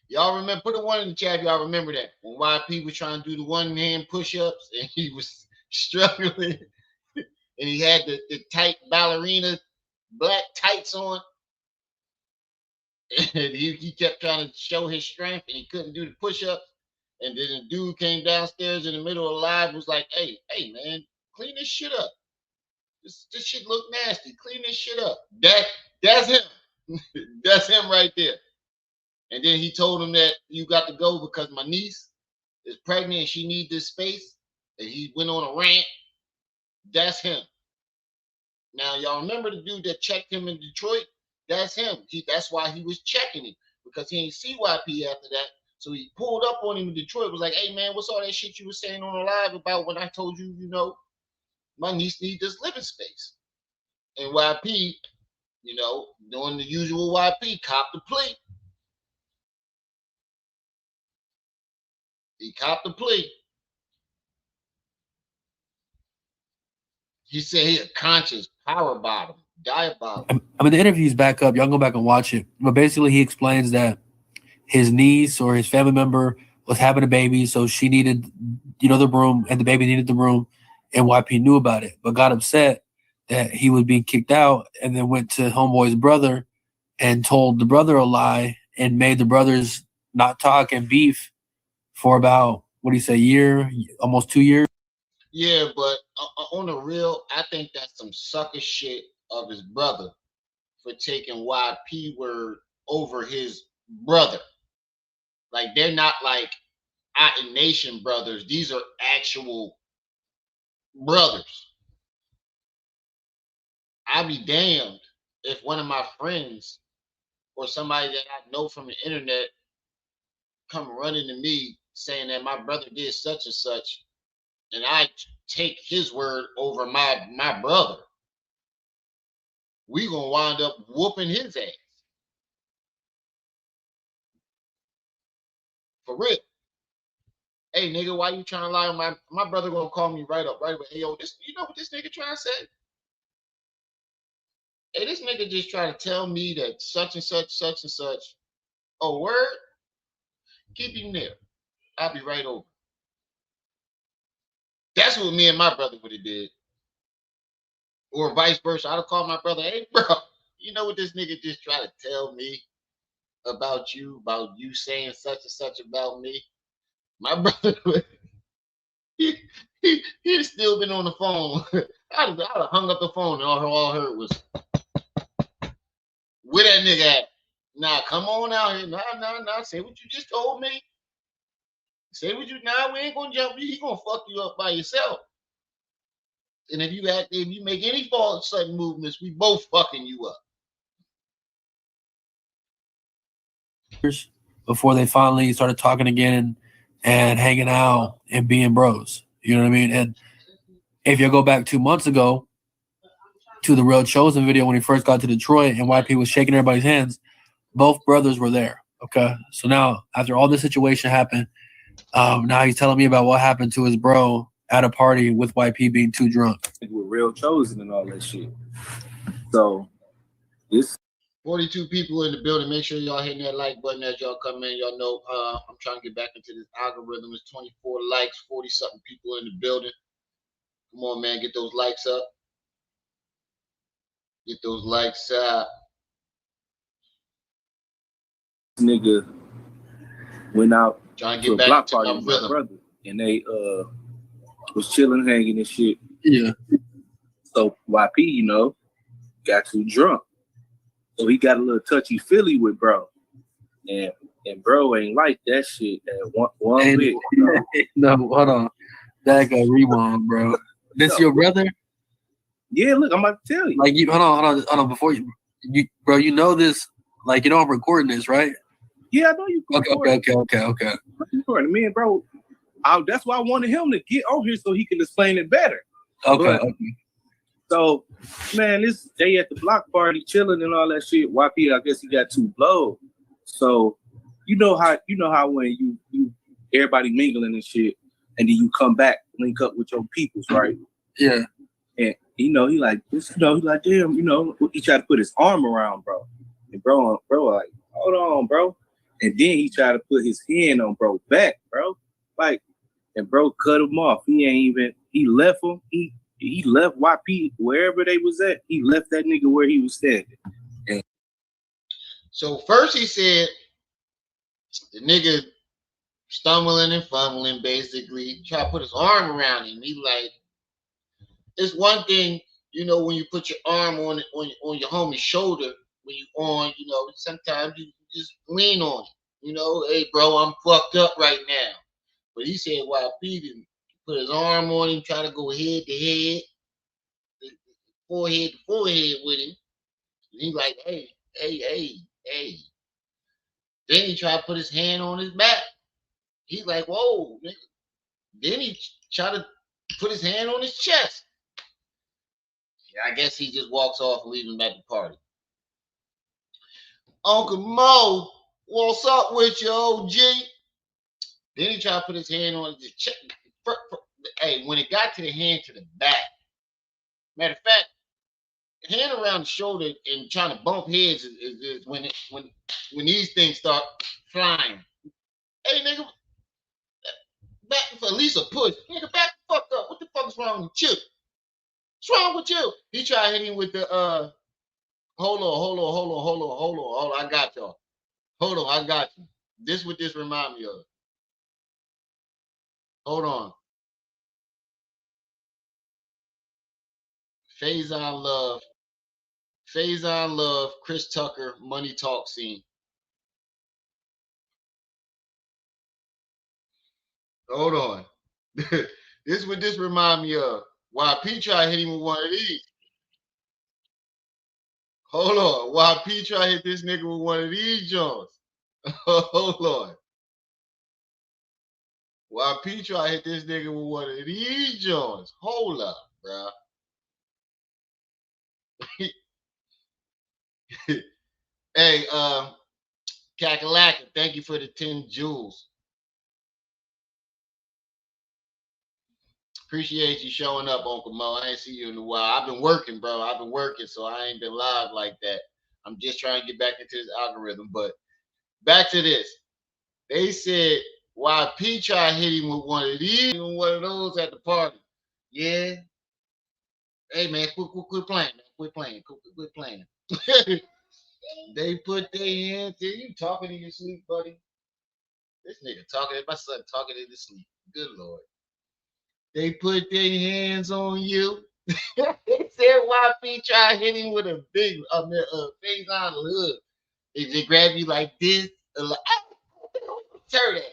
Y'all remember, put a one in the chat if y'all remember that. When YP was trying to do the one-hand push-ups and he was struggling and he had the tight ballerina black tights on. And he kept trying to show his strength and he couldn't do the push-ups. And then the dude came downstairs in the middle of the live, was like, hey, man, clean this shit up. This shit look nasty. Clean this shit up. That's him. That's him right there. And then he told him that you got to go because my niece is pregnant and she needs this space. And he went on a rant. That's him. Now, y'all remember the dude that checked him in Detroit? That's him. That's why he was checking him, because he ain't see YP after that. So he pulled up on him in Detroit, was like, hey, man, what's all that shit you were saying on the live about when I told you, my niece needs this living space? And YP, doing the usual YP, copped the plea. He copped the plea. He said he a conscious power bottom, diabolical. I mean, the interview's back up. Y'all go back and watch it. But basically, he explains that his niece or his family member was having a baby, so she needed, the room, and the baby needed the room, and YP knew about it, but got upset that he was being kicked out, and then went to homeboy's brother and told the brother a lie and made the brothers not talk and beef for about, what do you say, year, almost 2 years. Yeah, but on the real, I think that's some sucker shit of his brother for taking YP word over his brother. Like, they're not like Otten Nation brothers. These are actual brothers. I'd be damned if one of my friends or somebody that I know from the internet come running to me saying that my brother did such and such, and I take his word over my brother. We gonna wind up whooping his ass. For real. Hey nigga, why you trying to lie on my brother gonna call me right up, right away. Hey yo, this you know what this nigga trying to say? Hey, this nigga just trying to tell me that such and such, such and such. Oh, word? Keep him there. I'll be right over. That's what me and my brother would have did. Or vice versa. I'd have called my brother, hey bro, you know what this nigga just tried to tell me about you saying such and such about me? My brother would he'd still been on the phone. I'd have hung up the phone and all I heard was, where that nigga at? Nah, come on out here. Nah. Say what you just told me. Say what you we ain't gonna jump you. He gonna fuck you up by yourself. And if you make any false sudden movements, we both fucking you up. Before they finally started talking again and hanging out and being bros. You know what I mean? And if you go back 2 months ago to the Real Chosen video when he first got to Detroit and YP was shaking everybody's hands, both brothers were there. Okay. So now after all this situation happened, now he's telling me about what happened to his bro at a party with YP being too drunk. With Real Chosen and all that shit. So this 42 people in the building. Make sure y'all hitting that like button as y'all come in. Y'all know I'm trying to get back into this algorithm. It's 24 likes, 40 something people in the building. Come on, man, get those likes up. Get those likes up. nigga went out Trying to to a get back block into party my with my rhythm. brother, and they was chilling, hanging and shit. Yeah. So YP, you know, got too drunk. So he got a little touchy feely with bro. And bro ain't like that shit at one bit. No, hold on. That got rewind, bro. This your brother? Yeah, look, I'm about to tell you. Like you hold on before you bro, you know this, like you know I'm recording this, right? Yeah, I know you. Okay. Me and bro, that's why I wanted him to get on here so he can explain it better. Okay. So, man, they at the block party chilling and all that shit. YP, I guess he got too blown. So, you know how when you everybody mingling and shit, and then you come back, link up with your peoples, right? Yeah. And he like this, he like, damn, he tried to put his arm around bro. And bro like, hold on, bro. And then he tried to put his hand on bro back, bro. Like, and bro cut him off. He left him. He left YP wherever they was at. He left that nigga where he was standing. And so first he said the nigga stumbling and fumbling, basically try to put his arm around him. He like, it's one thing, when you put your arm on your homie's shoulder when you on, sometimes you just lean on it. Hey bro, I'm fucked up right now. But he said YP didn't put his arm on him, try to go head to head, forehead to forehead with him. And he like, hey. Then he tried to put his hand on his back. He's like, whoa, nigga. Then he tried to put his hand on his chest. I guess he just walks off and leaves him at the party. Uncle Mo, what's up with you, OG? Then he tried to put his hand on his chest. Hey, when it got to the hand to the back, matter of fact, hand around the shoulder and trying to bump heads is when these things start flying. Hey, nigga, back for at least a push. Nigga, back the fuck up. What the fuck is wrong with you? What's wrong with you? He tried to hit him with the hold on. I got y'all. Hold on, I got you. This what this remind me of. Hold on. Faison Love, Chris Tucker, Money Talk scene. Hold on. This what this remind me of. Why P try hit him with one of these. Hold on. Why P try hit this nigga with one of these joints. Hold on. Why P try hit this nigga with one of these joints. Hold up, bro. Hey, Kakalaka, thank you for the 10 jewels. Appreciate you showing up, Uncle Mo. I ain't see you in a while. I've been working, bro. I've been working, so I ain't been live like that. I'm just trying to get back into this algorithm. But back to this. They said, why P try hit him with one of these, one of those at the party. Yeah. Hey, man, quit playing, man. Quit playing. Quit playing. They put their hands in. You talking in your sleep, buddy? This nigga talking. My son talking in his sleep. Good Lord. They put their hands on you. They said YP try to hit him with a big face on the hood. They grab you like this, like, shirt at.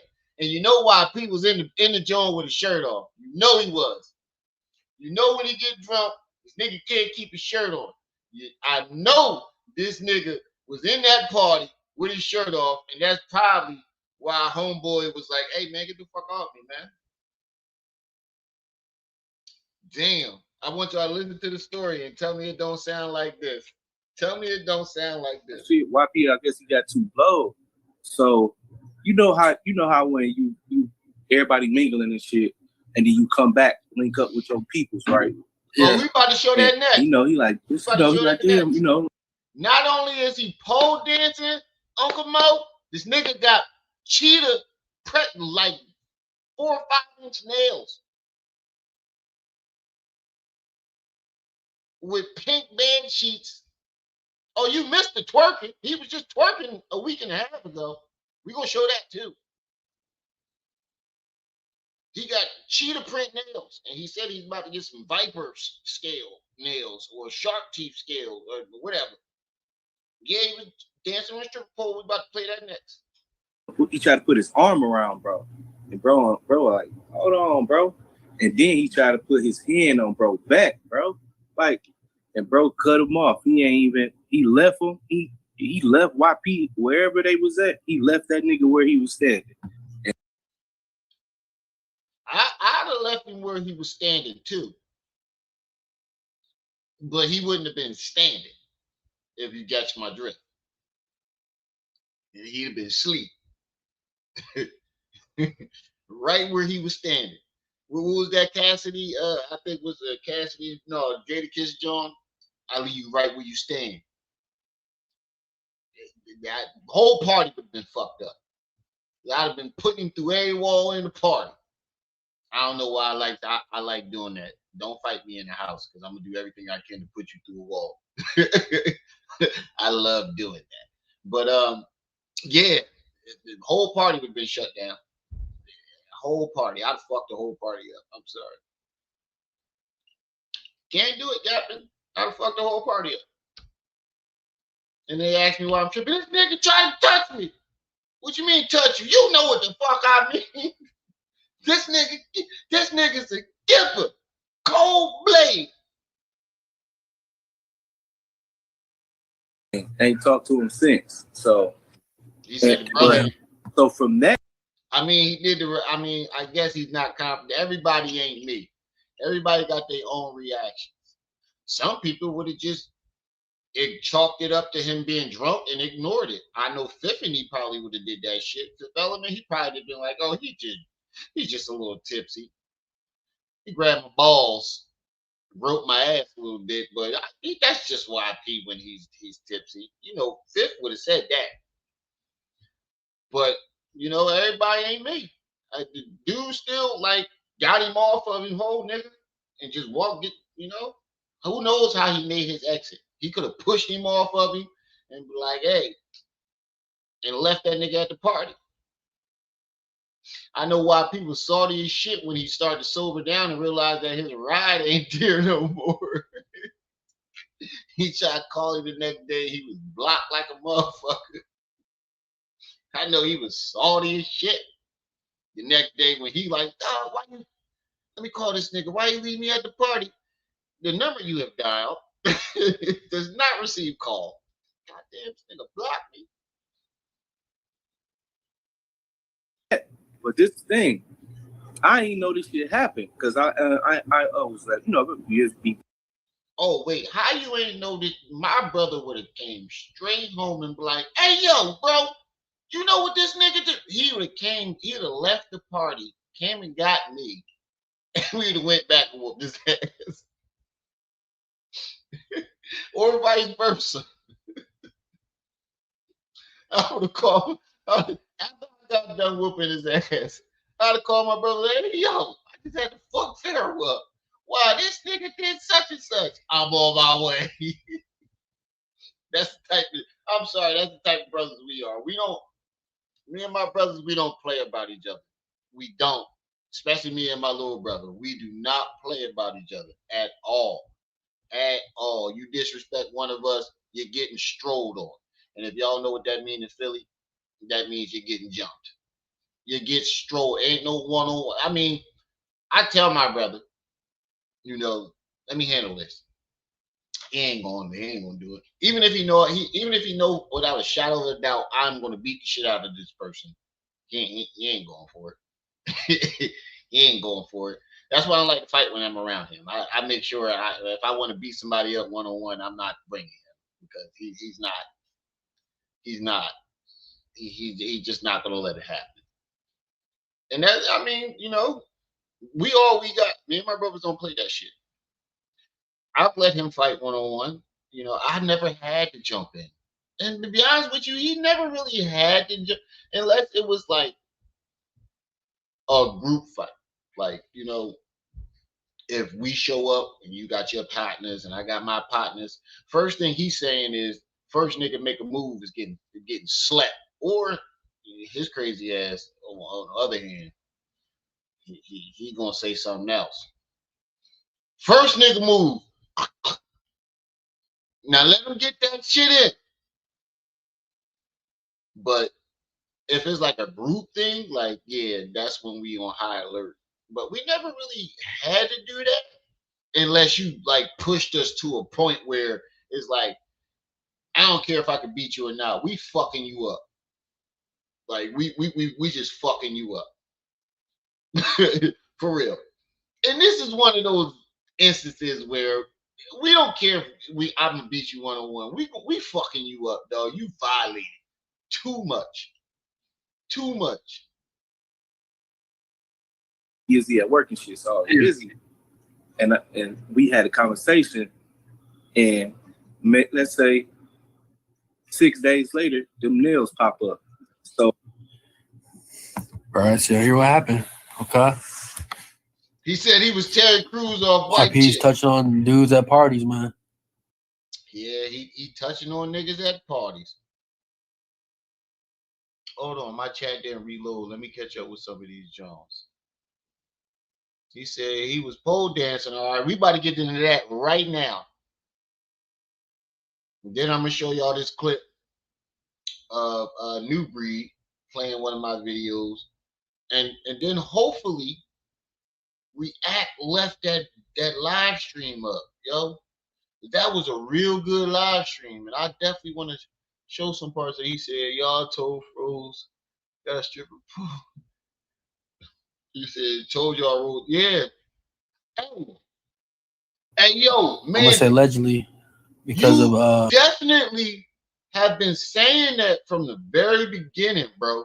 And you know why P was in the joint with his shirt off. You know he was. You know when he get drunk, this nigga can't keep his shirt on. I know this nigga was in that party with his shirt off, and that's probably why homeboy was like, "Hey man, get the fuck off me, man." Damn. I want y'all to listen to the story and tell me it don't sound like this. Tell me it don't sound like this. See, YP, I guess he got too low. So you know how when you everybody mingling and shit, and then you come back, link up with your peoples, right? Yeah. Oh, we about to show that next. You know, he like, he like damn, you know. Not only is he pole dancing, Uncle Mo, this nigga got cheetah like 4 or 5 inch nails with pink bed sheets. Oh, you missed the twerking. He was just twerking a week and a half ago. We're gonna show that too. He got cheetah print nails, and he said he's about to get some viper scale nails or shark teeth scale or whatever. Yeah, he was dancing on the strip pole. We about to play that next. He tried to put his arm around bro, and bro like, hold on, bro. And then he tried to put his hand on bro back, bro. Like, and bro cut him off. He left him. He left YP wherever they was at. He left that nigga where he was standing. I'd have left him where he was standing too. But he wouldn't have been standing if you catch my drift. He'd have been asleep. Right where he was standing. What was that Cassidy? I think it was Cassidy. No, Jadakiss John. I'll leave you right where you stand. That whole party would have been fucked up. I'd have been putting him through every wall in the party. I don't know why I like doing that. Don't fight me in the house because I'm gonna do everything I can to put you through a wall. I love doing that. But yeah, the whole party would have been shut down. Whole party. I'd fuck the whole party up. I'm sorry. Can't do it, Captain. I'd fuck the whole party up. And they ask me why I'm tripping. This nigga trying to touch me. What you mean touch you? You know what the fuck I mean. This nigga's a gipper. Cold blade. Ain't talked to him since. So he said, brother. So from that, I mean, I guess he's not confident. Everybody ain't me. Everybody got their own reactions. Some people would have just chalked it up to him being drunk and ignored it. I know Fiffany probably would have did that shit. Development, he probably would have been like, oh, he's just a little tipsy. He grabbed my balls, broke my ass a little bit, but that's just YP when he's tipsy. You know, Fifth would have said that. But you know, everybody ain't me. The dude still like got him off of him whole nigga and just walked it, you know. Who knows how he made his exit? He could have pushed him off of him and be like, hey, and left that nigga at the party. I know why people salty as shit when he started to sober down and realized that his ride ain't there no more. He tried to call him the next day. He was blocked like a motherfucker. I know he was salty as shit. The next day when he like, oh, why you? Let me call this nigga. Why you leave me at the party? The number you have dialed does not receive call. Goddamn, this nigga blocked me. But this thing, I ain't know this shit happened because I was like, USB. Oh wait, how you ain't know that my brother would have came straight home and be like, hey yo, bro, you know what this nigga did? He would have came, he'd have left the party, came and got me, and we'd have went back and whooped his ass. Or vice versa. I would have called after I got done whooping his ass. I'd have called my brother, hey yo, I just had to fuck Pharaoh up. Why this nigga did such and such? I'm on my way. That's the type of, I'm sorry, that's the type of brothers we are. We don't, me and my brothers, we don't play about each other. We don't. Especially me and my little brother. We do not play about each other at all. At all. You disrespect one of us, you're getting strolled on. And if y'all know what that means in Philly, that means you're getting jumped. You get strolled. Ain't no one on. I mean, I tell my brother, let me handle this. He ain't gonna do it. Even if he know without a shadow of a doubt, I'm gonna beat the shit out of this person. He ain't going for it. He ain't going for it. That's why I don't like to fight when I'm around him. I make sure if I want to beat somebody up 1-on-1, I'm not bringing him because he's not he's just not gonna let it happen. And that, I mean, we got. Me and my brothers don't play that shit. I've let him fight 1-on-1. I never had to jump in. And to be honest with you, he never really had to jump unless it was like a group fight. Like, if we show up and you got your partners and I got my partners, first thing he's saying is first nigga make a move is getting slapped. Or his crazy ass on the other hand, he gonna say something else. First nigga move. Now let him get that shit in. But if it's like a group thing, like, yeah, that's when we on high alert. But we never really had to do that unless you like pushed us to a point where it's like, I don't care if I can beat you or not. We fucking you up. Like we just fucking you up. For real. And this is one of those instances where we don't care if I'm gonna beat you 1-on-1. We fucking you up, dog. You violated too much. Too much. Busy at work and shit, so I was busy. And we had a conversation, and let's say 6 days later, them nails pop up. So, all right, so here what happened. Okay. He said he was Terry Crews off White He's Chick. touching on dudes at parties, man. Yeah, he touching on niggas at parties. Hold on, my chat didn't reload. Let me catch up with some of these Jones. He said he was pole dancing. All right, we about to get into that right now. And then I'm gonna show y'all this clip of New Breed playing one of my videos, and then hopefully React left that live stream up, yo. That was a real good live stream, and I definitely want to show some parts that he said. Y'all told Froze got a stripper pool. He said, told y'all rules. Yeah. Hey, yo, man. I'm gonna say allegedly because of definitely have been saying that from the very beginning, bro.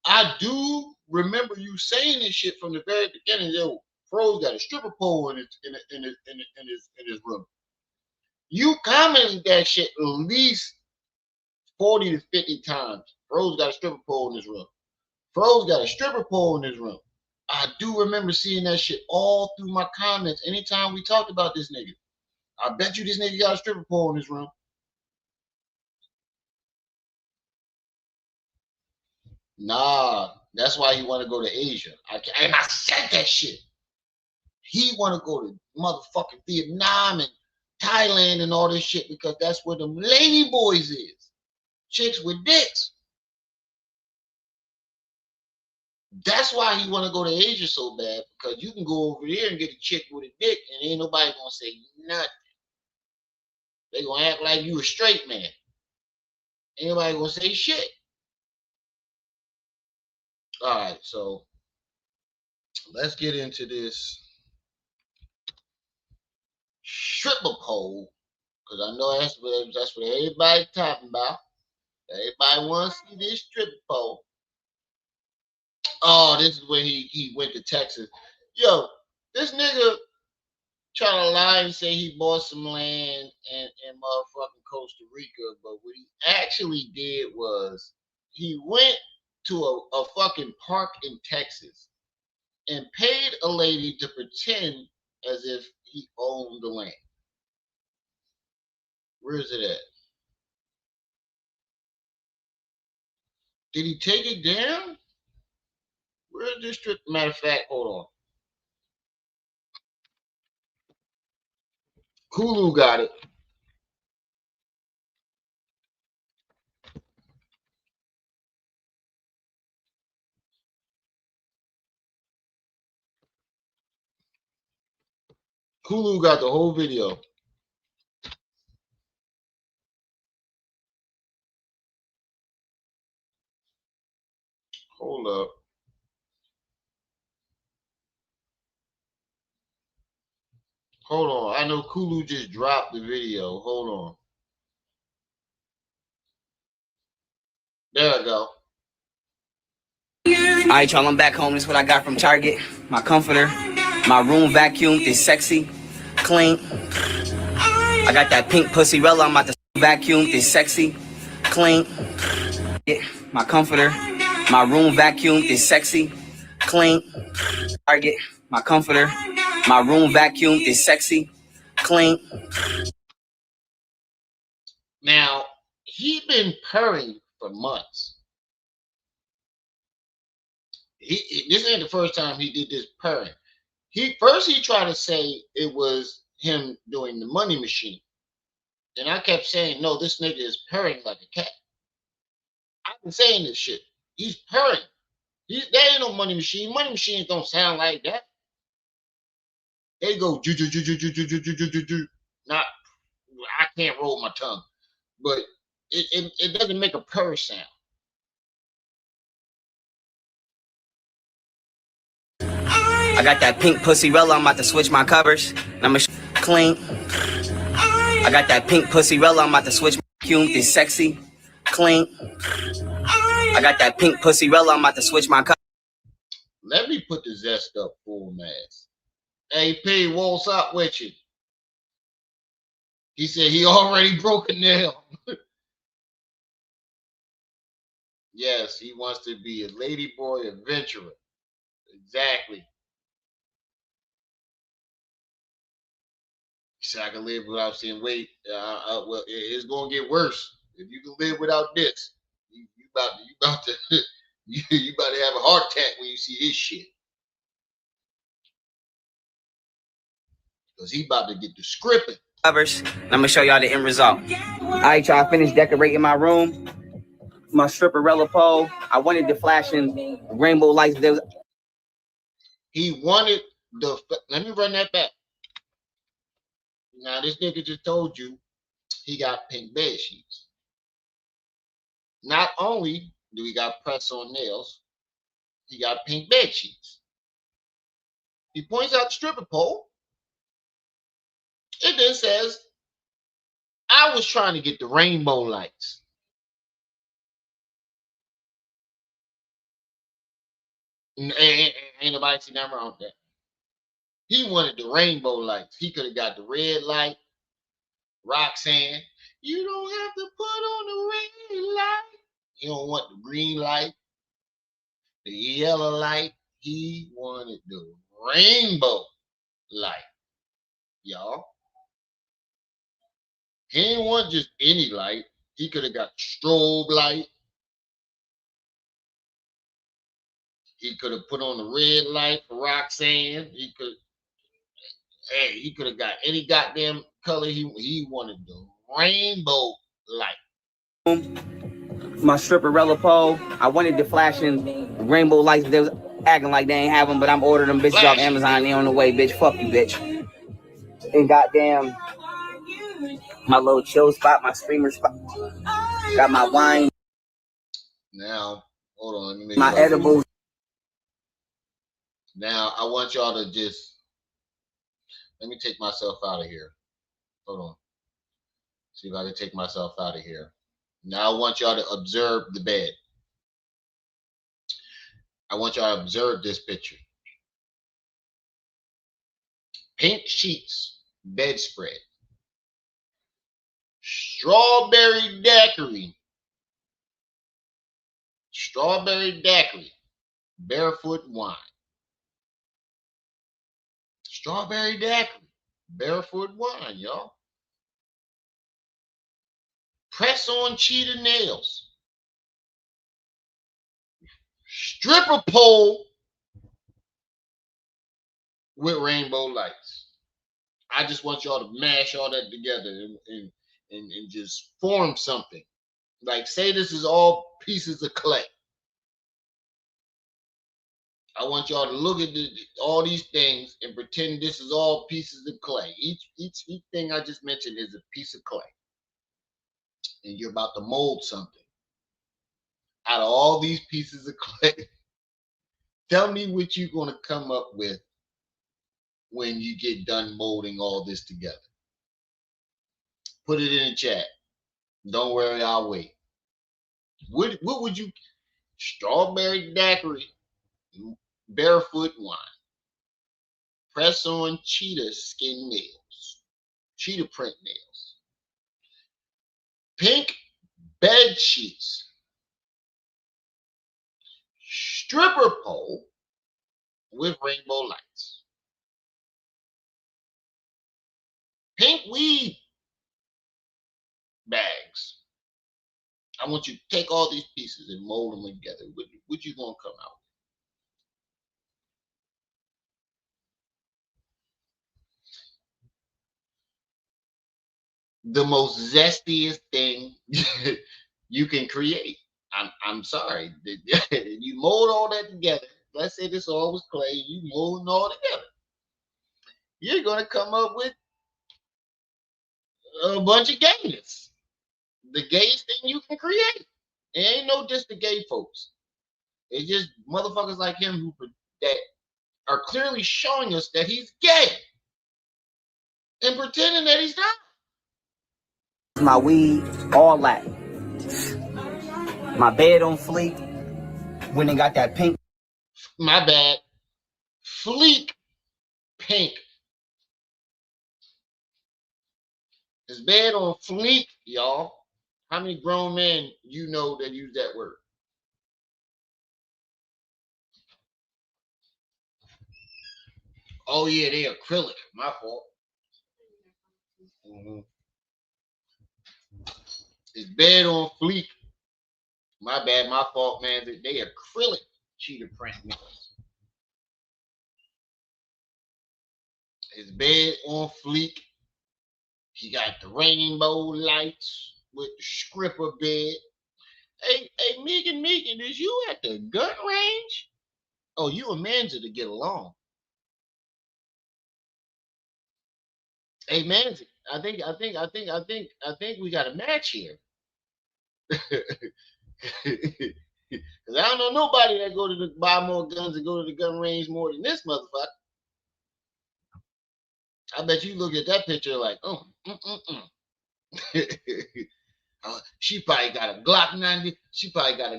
I do remember you saying this shit from the very beginning. Yo, Froze got a stripper pole in his room. You commented that shit at least 40 to 50 times. Froze got a stripper pole in his room. Froze got a stripper pole in his room. I do remember seeing that shit all through my comments anytime we talked about this nigga. I bet you this nigga got a stripper pole in his room. Nah, that's why he want to go to Asia. And I said that shit. He want to go to motherfucking Vietnam and Thailand and all this shit because that's where them lady boys is. Chicks with dicks. That's why he want to go to Asia so bad, because you can go over there and get a chick with a dick, and ain't nobody gonna say nothing. They gonna act like you a straight man. Ain't nobody gonna say shit. All right, so let's get into this stripper pole, because I know that's what everybody's talking about. Everybody wants to see this stripper pole. Oh, this is when he went to Texas. Yo, this nigga try to lie and say he bought some land in motherfucking Costa Rica, but what he actually did was he went to a fucking park in Texas and paid a lady to pretend as if he owned the land. Where is it at? Did he take it down? Where's this strip? Matter of fact, hold on. Kulu got it. Kulu got the whole video. Hold up. Hold on. I know Kulu just dropped the video. Hold on. There I go. All right, y'all, I'm back home. This is what I got from Target. My comforter, my room vacuum is sexy, clean. I got that pink pussy-rella. I'm about to vacuum is sexy, clean. Yeah, my comforter, my room vacuum is sexy, clean. Target, my comforter, my room vacuum is sexy, clean. Now, he been purring for months. This ain't the first time he did this purring. He tried to say it was him doing the money machine. And I kept saying, no, this nigga is purring like a cat. I've been saying this shit. He's purring. There ain't no money machine. Money machines don't sound like that. They go ju ju ju ju ju ju ju ju ju ju ju. Not, I can't roll my tongue, but it doesn't make a purr sound. I got that pink pussy-rella. I'm about to switch my covers. I'm clean. I got that pink pussy-rella. I'm about to switch my vacuum is sexy, clean. I got that pink pussy-rella. I'm about to switch my covers. Let me put the zest up full mass. AP, what's up with you? He said he already broke a nail. Yes, he wants to be a ladyboy adventurer. Exactly. He said I can live without seeing weight. Well, it's gonna get worse if you can live without this. You about to you about to have a heart attack when you see his shit. Because he about to get the scripting. Covers. I'm gonna show y'all the end result. All right, y'all, I finished decorating my room. My stripperella pole. I wanted the flashing rainbow lights. There was He wanted the. Let me run that back. Now this nigga just told you he got pink bed sheets. Not only do he got press on nails, he got pink bed sheets. He points out the stripper pole. It then says, I was trying to get the rainbow lights. Ain't nobody seen nothing wrong with that. He wanted the rainbow lights. He could have got the red light. Roxanne, you don't have to put on the red light. He don't want the green light, the yellow light. He wanted the rainbow light, y'all. He didn't want just any light. He could have got strobe light. He could have put on the red light for Roxanne. He could have got any goddamn color he wanted, the rainbow light. my stripperella pole. I wanted the flashing rainbow lights. They was acting like they ain't have them, but I'm ordering them bitches off Amazon. They on the way, bitch. Fuck you, bitch. And goddamn, my little chill spot, my streamer spot. Got my wine. Now, hold on. Let me make my sure edibles. Now, I want y'all to just, let me take myself out of here. Hold on. See if I can take myself out of here. Now, I want y'all to observe the bed. I want y'all to observe this picture. Pink sheets, bedspread. Strawberry daiquiri. Strawberry daiquiri. Barefoot wine. Strawberry daiquiri. Barefoot wine, y'all. Press on cheetah nails. Stripper pole with rainbow lights. I just want y'all to mash all that together and just form something. Like, say this is all pieces of clay. I want y'all to look at all these things and pretend this is all pieces of clay. Each thing I just mentioned is a piece of clay. And you're about to mold something out of all these pieces of clay. Tell me what you're going to come up with when you get done molding all this together. Put it in the chat. Don't worry, I'll wait. What would you? Strawberry daiquiri, barefoot wine, press on cheetah skin nails, cheetah print nails, pink bed sheets, stripper pole with rainbow lights, pink weed bags. I want you to take all these pieces and mold them together. What you gonna come out? The most zestiest thing you can create. I'm sorry. You mold all that together. Let's say this all was clay. You mold it all together. You're gonna come up with a bunch of gayness. The gayest thing you can create. It ain't no diss to gay folks. It's just motherfuckers like him that are clearly showing us that he's gay and pretending that he's not. My weed, all that. My bed on fleek. When they got that pink. My bad. Fleek pink. His bed on fleek, y'all. How many grown men you know that use that word? Oh yeah, they acrylic. My fault. Mm-hmm. His bed on fleek. My bad, my fault, man. They acrylic cheetah print nails. His bed on fleek. He got the rainbow lights with the stripper bed. Hey, Megan, is you at the gun range? Oh, you and Manza to get along. Hey, Manza, I think we got a match here. Cause I don't know nobody that go to buy more guns and go to the gun range more than this motherfucker. I bet you look at that picture like, she probably got a Glock 90. She probably got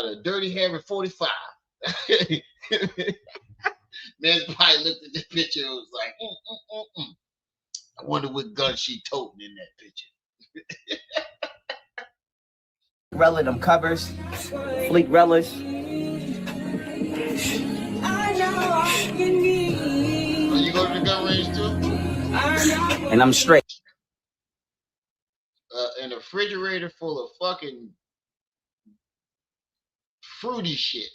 a dirty Harry 45. Man probably looked at the picture and was like, I wonder what gun she toting in that picture. Relish them covers, fleek relish. Oh, you go to the gun range too? And I'm straight. An refrigerator full of fucking fruity shit.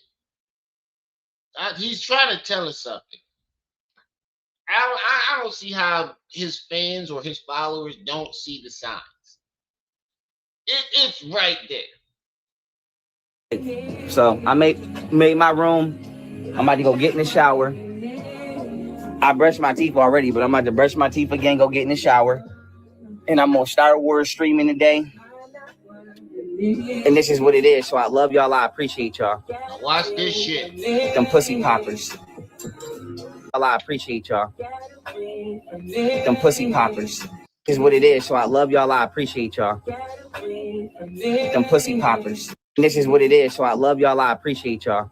He's trying to tell us something. I don't see how his fans or his followers don't see the signs. It's right there. So I made my room. I'm about to go get in the shower. I brushed my teeth already, but I'm about to brush my teeth again, go get in the shower. And I'm on Star Wars streaming today. And this is what it is. So I love y'all. I appreciate y'all. Now watch this shit. Them pussy poppers. I appreciate y'all. Them pussy poppers. This is what it is. So I love y'all. I appreciate y'all. Them pussy poppers. And this is what it is. So I love y'all. I appreciate y'all.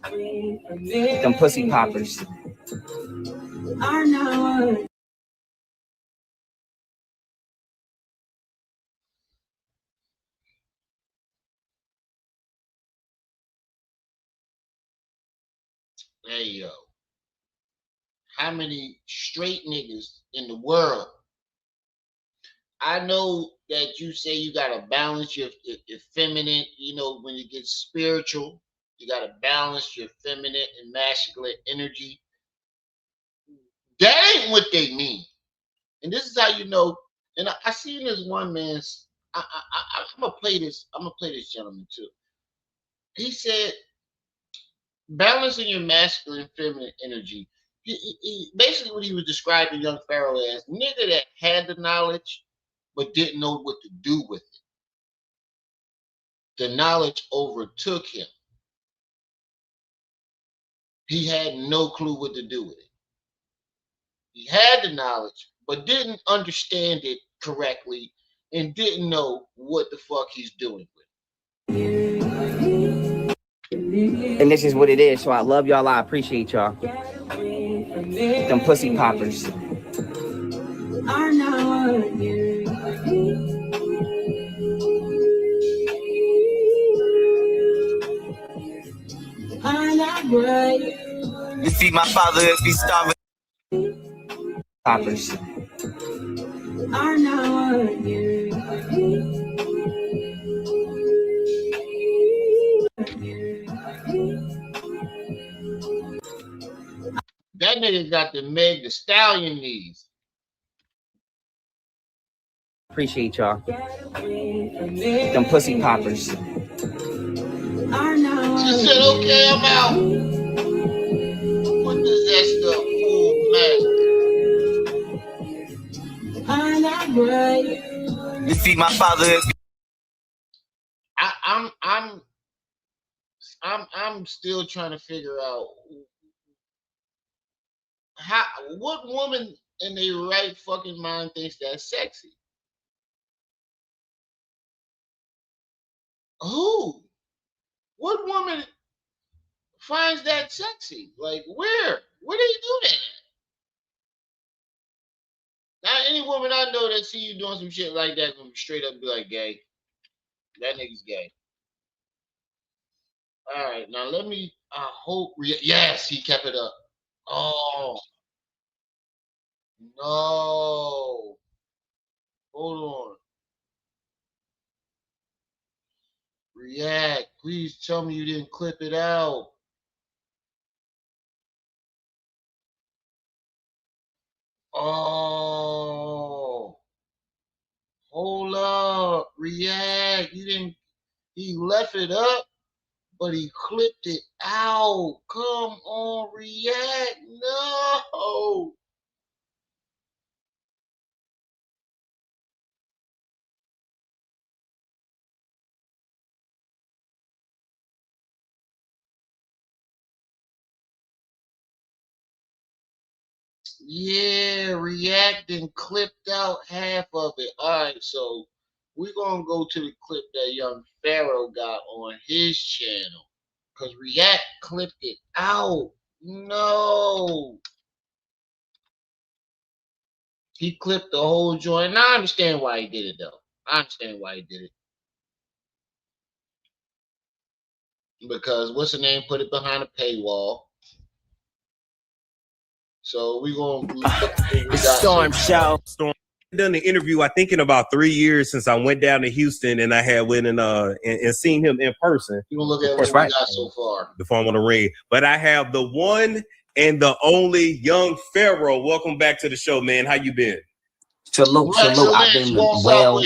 Them pussy poppers. Hey yo, how many straight niggas in the world? I know that you say you gotta balance your feminine, you know, when you get spiritual, you gotta balance your feminine and masculine energy. That ain't what they mean. And this is how you know. And I seen this one man's. I'm gonna play this. I'm gonna play this gentleman too. He said, balancing your masculine and feminine energy. Basically, what he was describing young Pharaoh as nigga that had the knowledge but didn't know what to do with it. The knowledge overtook him. He had no clue what to do with it. He had the knowledge but didn't understand it correctly and didn't know what the fuck he's doing with it. And this is what it is. So I love y'all. I appreciate y'all. Them pussy poppers. You see my father if he starving. Poppers. That nigga got the Meg the Stallion knees. Appreciate y'all. Them pussy poppers. She said, okay, I'm out. Put this extra full mask. You see my father if I'm still trying to figure out what woman in their right fucking mind thinks that's sexy. Who? What woman finds that sexy? Like where? Where do you do that at? Now any woman I know that see you doing some shit like that gonna straight up be like gay. That nigga's gay. All right, now let me. I hope. Yes, he kept it up. Oh no! Hold on. React. Please tell me you didn't clip it out. Oh, hold up. React. You didn't. He left it up, but he clipped it out. Come on, React. No. Yeah, React and clipped out half of it. All right, so we're gonna go to the clip that young Pharaoh got on his channel. Cause React clipped it out. No. He clipped the whole joint. And I understand why he did it though. I understand why he did it. Because what's the name? Put it behind a paywall. So we're gonna look at what we got. Storm Show. Storm done the interview, I think in about 3 years since I went down to Houston and I had went and seen him in person. You gonna look at what we got so far. The form on the ring. But I have the one and the only young Pharaoh. Welcome back to the show, man. How you been? Salute. I've been well.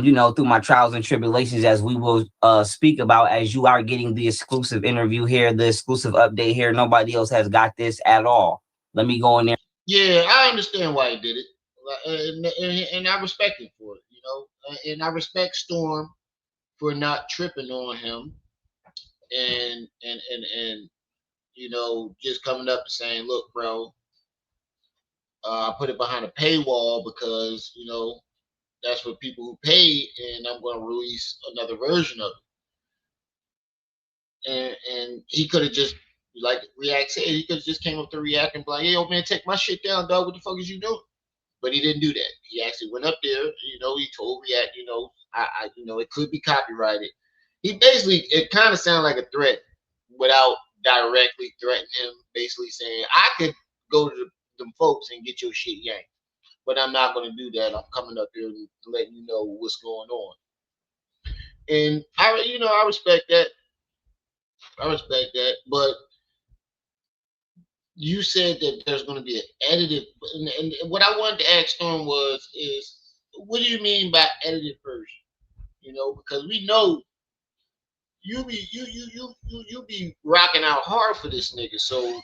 you know, through my trials and tribulations, as we will speak about, as you are getting the exclusive interview here, the exclusive update here. Nobody else has got this at all. Let me go in there. Yeah, I understand why he did it, and I respect him for it. You know, and I respect Storm for not tripping on him and you know, just coming up and saying, "Look, bro, I put it behind a paywall because you know that's for people who pay, and I'm going to release another version of it." And he could have just like React said, he could have just came up to React and be like, "Hey, yo, man, take my shit down, dog. What the fuck is you doing?" But he didn't do that. He actually went up there. You know, he told React, you know, you know, it could be copyrighted. He basically, it kind of sounded like a threat without directly threatening him. Basically saying, I could go to them folks and get your shit yanked, but I'm not going to do that. I'm coming up here and letting you know what's going on. And you know, I respect that. I respect that. But you said that there's going to be an edited, and what I wanted to ask Storm is what do you mean by edited version? You know, because we know you be rocking out hard for this nigga, so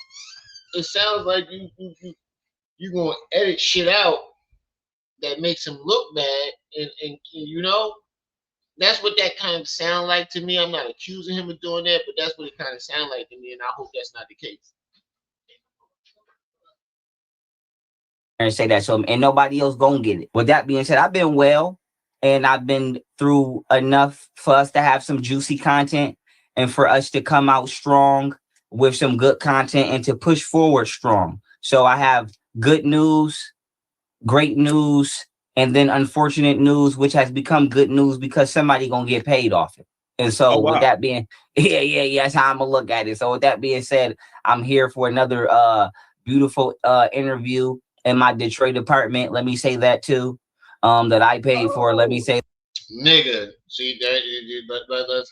it sounds like you gonna edit shit out that makes him look bad, and you know that's what that kind of sound like to me. I'm not accusing him of doing that, but that's what it kind of sound like to me, and I hope that's not the case. And say that, so and nobody else gonna get it. With that being said, I've been well, and I've been through enough for us to have some juicy content, and for us to come out strong with some good content and to push forward strong. So I have good news, great news, and then unfortunate news, which has become good news because somebody gonna get paid off it. And so with that being, yeah, that's how I'm gonna look at it. So with that being said, I'm here for another beautiful interview in my Detroit apartment. Let me say that too. That I paid for. Let me say, Nigga, see that?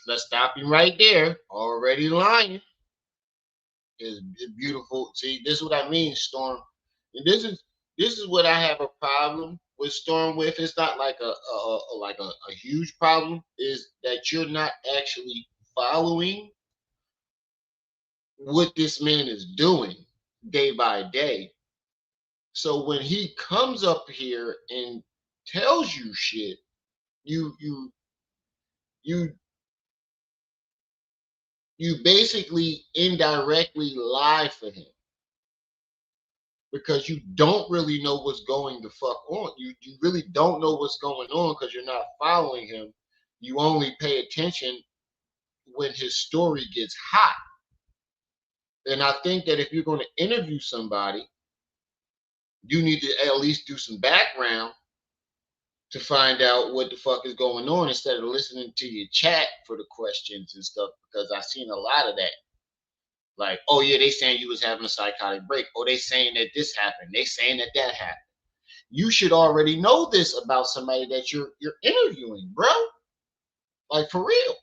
Let's stop him right there. Already lying is beautiful. See, this is what I mean, Storm. And this is what I have a problem with Storm with. It's not like a huge problem. Is that you're not actually following what this man is doing day by day. So when he comes up here and tells you shit, you you you you basically indirectly lie for him because you don't really know what's going the fuck on. You really don't know what's going on because you're not following him. You only pay attention when his story gets hot. And I think that if you're going to interview somebody, you need to at least do some background to find out what the fuck is going on instead of listening to your chat for the questions and stuff, because I've seen a lot of that. Like, oh yeah, they saying you was having a psychotic break. Oh, they saying that this happened. They saying that that happened. You should already know this about somebody that you're interviewing, bro. Like for real.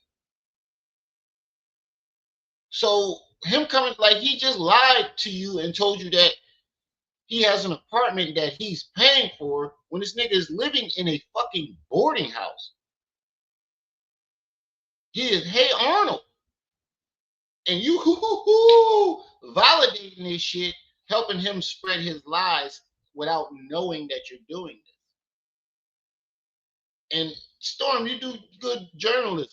So him coming like he just lied to you and told you that he has an apartment that he's paying for when this nigga is living in a fucking boarding house. He is Hey Arnold. And you validating this shit, helping him spread his lies without knowing that you're doing this. And Storm, you do good journalism,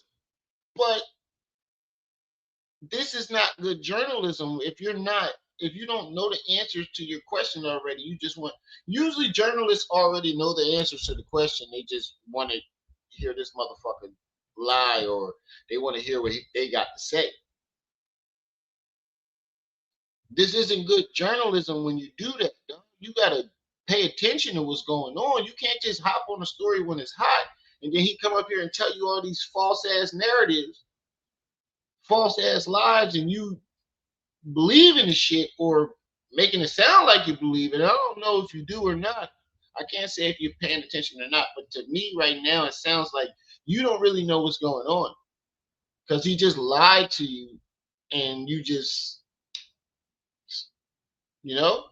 but this is not good journalism if you don't know the answers to your question already. You just want usually journalists already know the answers to the question. They just want to hear this motherfucker lie, or they want to hear what they got to say. This isn't good journalism when you do that. Dog. You gotta pay attention to what's going on. You can't just hop on a story when it's hot and then he come up here and tell you all these false ass narratives, false ass lies, and you believe in the shit or making it sound like you believe it. I don't know if you do or not. I can't say if you're paying attention or not, but to me right now it sounds like you don't really know what's going on because he just lied to you and you just, you know.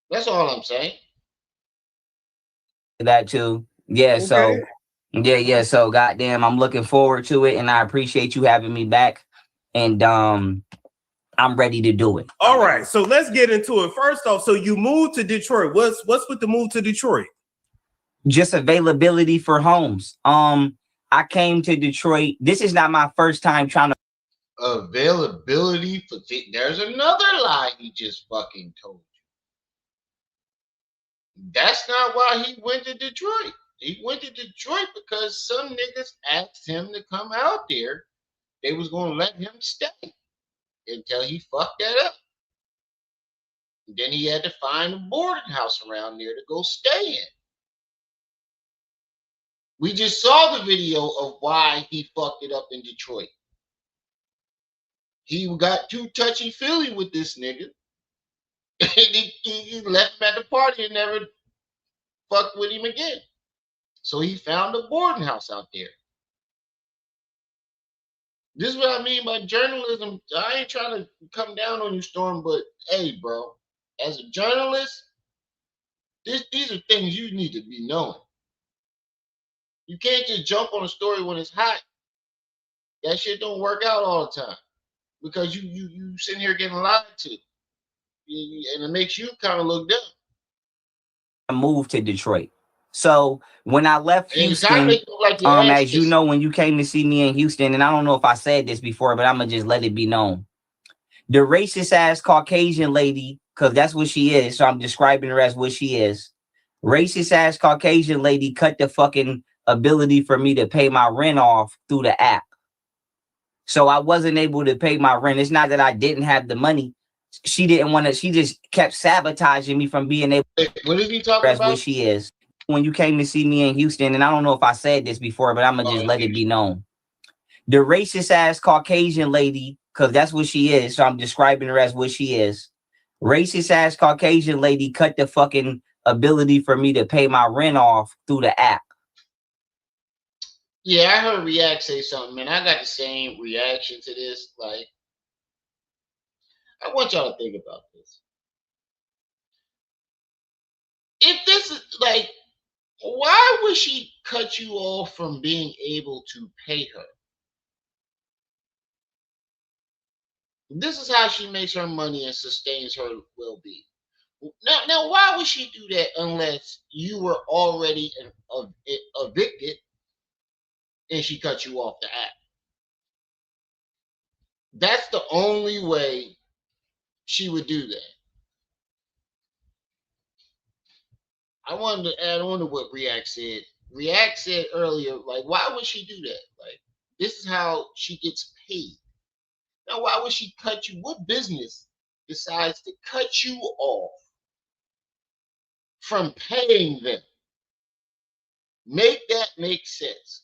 That's all I'm saying. that too. Yeah, so Okay. yeah. So goddamn, I'm looking forward to it, and I appreciate you having me back. And I'm ready to do it. All right, so let's get into it. First off, so you moved to Detroit. What's with the move to Detroit? Just availability for homes. I came to Detroit. This is not my first time trying to Availability for there's another lie he just fucking told you. That's not why he went to Detroit. He went to Detroit because some niggas asked him to come out there. They was gonna let him stay until he fucked that up. And then he had to find a boarding house around there to go stay in. We just saw the video of why he fucked it up in Detroit. He got too touchy-feely with this nigga. And he left him at the party and never fucked with him again. So he found a boarding house out there. This is what I mean by journalism. I ain't trying to come down on you, Storm, but hey, bro, as a journalist, these are things you need to be knowing. You can't just jump on a story when it's hot. That shit don't work out all the time because you sitting here getting lied to, and it makes you kind of look dumb. move to Detroit. So when I left And it kind of Houston, makes you look like your ass as you kissing. know, when you came to see me in Houston, and I don't know if I said this before, but I'm gonna just let it be known. The racist ass Caucasian lady, because that's what she is. So I'm describing her as what she is. Racist ass Caucasian lady cut the fucking ability for me to pay my rent off through the app. So I wasn't able to pay my rent. It's not that I didn't have the money. She didn't want to, she just kept sabotaging me from being able. What is he talking That's what about? she is. When you came to see me in Houston, and I don't know if I said this before, but I'm gonna just let it be known. The racist ass Caucasian lady, because that's what she is. So I'm describing her as what she is. Racist ass Caucasian lady cut the fucking ability for me to pay my rent off through the app. Yeah, I heard React say something, man. I got the same reaction to this. Like, I want y'all to think about this. If this is like, why would she cut you off from being able to pay her? This is how she makes her money and sustains her well-being. Now, why would she do that unless you were already evicted and she cut you off the app? That's the only way she would do that. I wanted to add on to what React said. React said earlier, like, why would she do that? Like, this is how she gets paid. Now, why would she cut you? What business decides to cut you off from paying them? Make that make sense.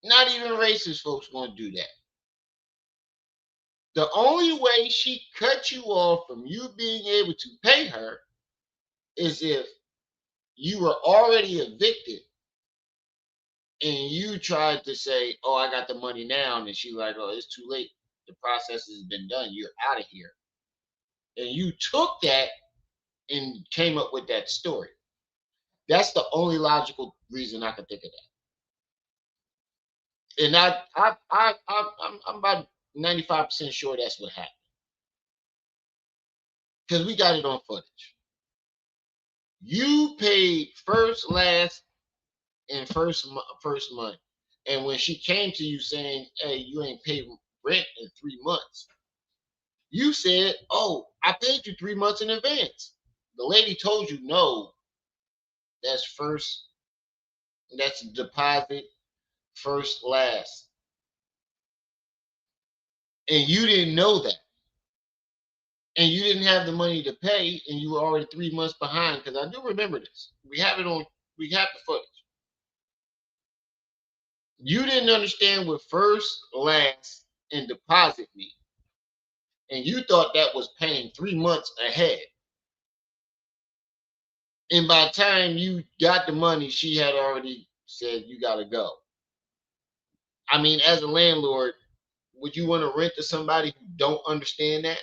Not even racist folks going to do that. The only way she cut you off from you being able to pay her is if you were already evicted and you tried to say, oh, I got the money now. And she's like, oh, it's too late. The process has been done. You're out of here. And you took that and came up with that story. That's the only logical reason I can think of that. And I'm about 95% sure that's what happened. Because we got it on footage. You paid first, last, and first month. And when she came to you saying, hey, you ain't paid rent in 3 months, you said, oh, I paid you 3 months in advance. The lady told you, no, that's first, that's deposit, first, last. And you didn't know that. And you didn't have the money to pay, and you were already 3 months behind. Because I do remember this. We have the footage. You didn't understand what first, last, and deposit mean. And you thought that was paying 3 months ahead. And by the time you got the money, she had already said, you got to go. I mean, as a landlord, would you want to rent to somebody who don't understand that?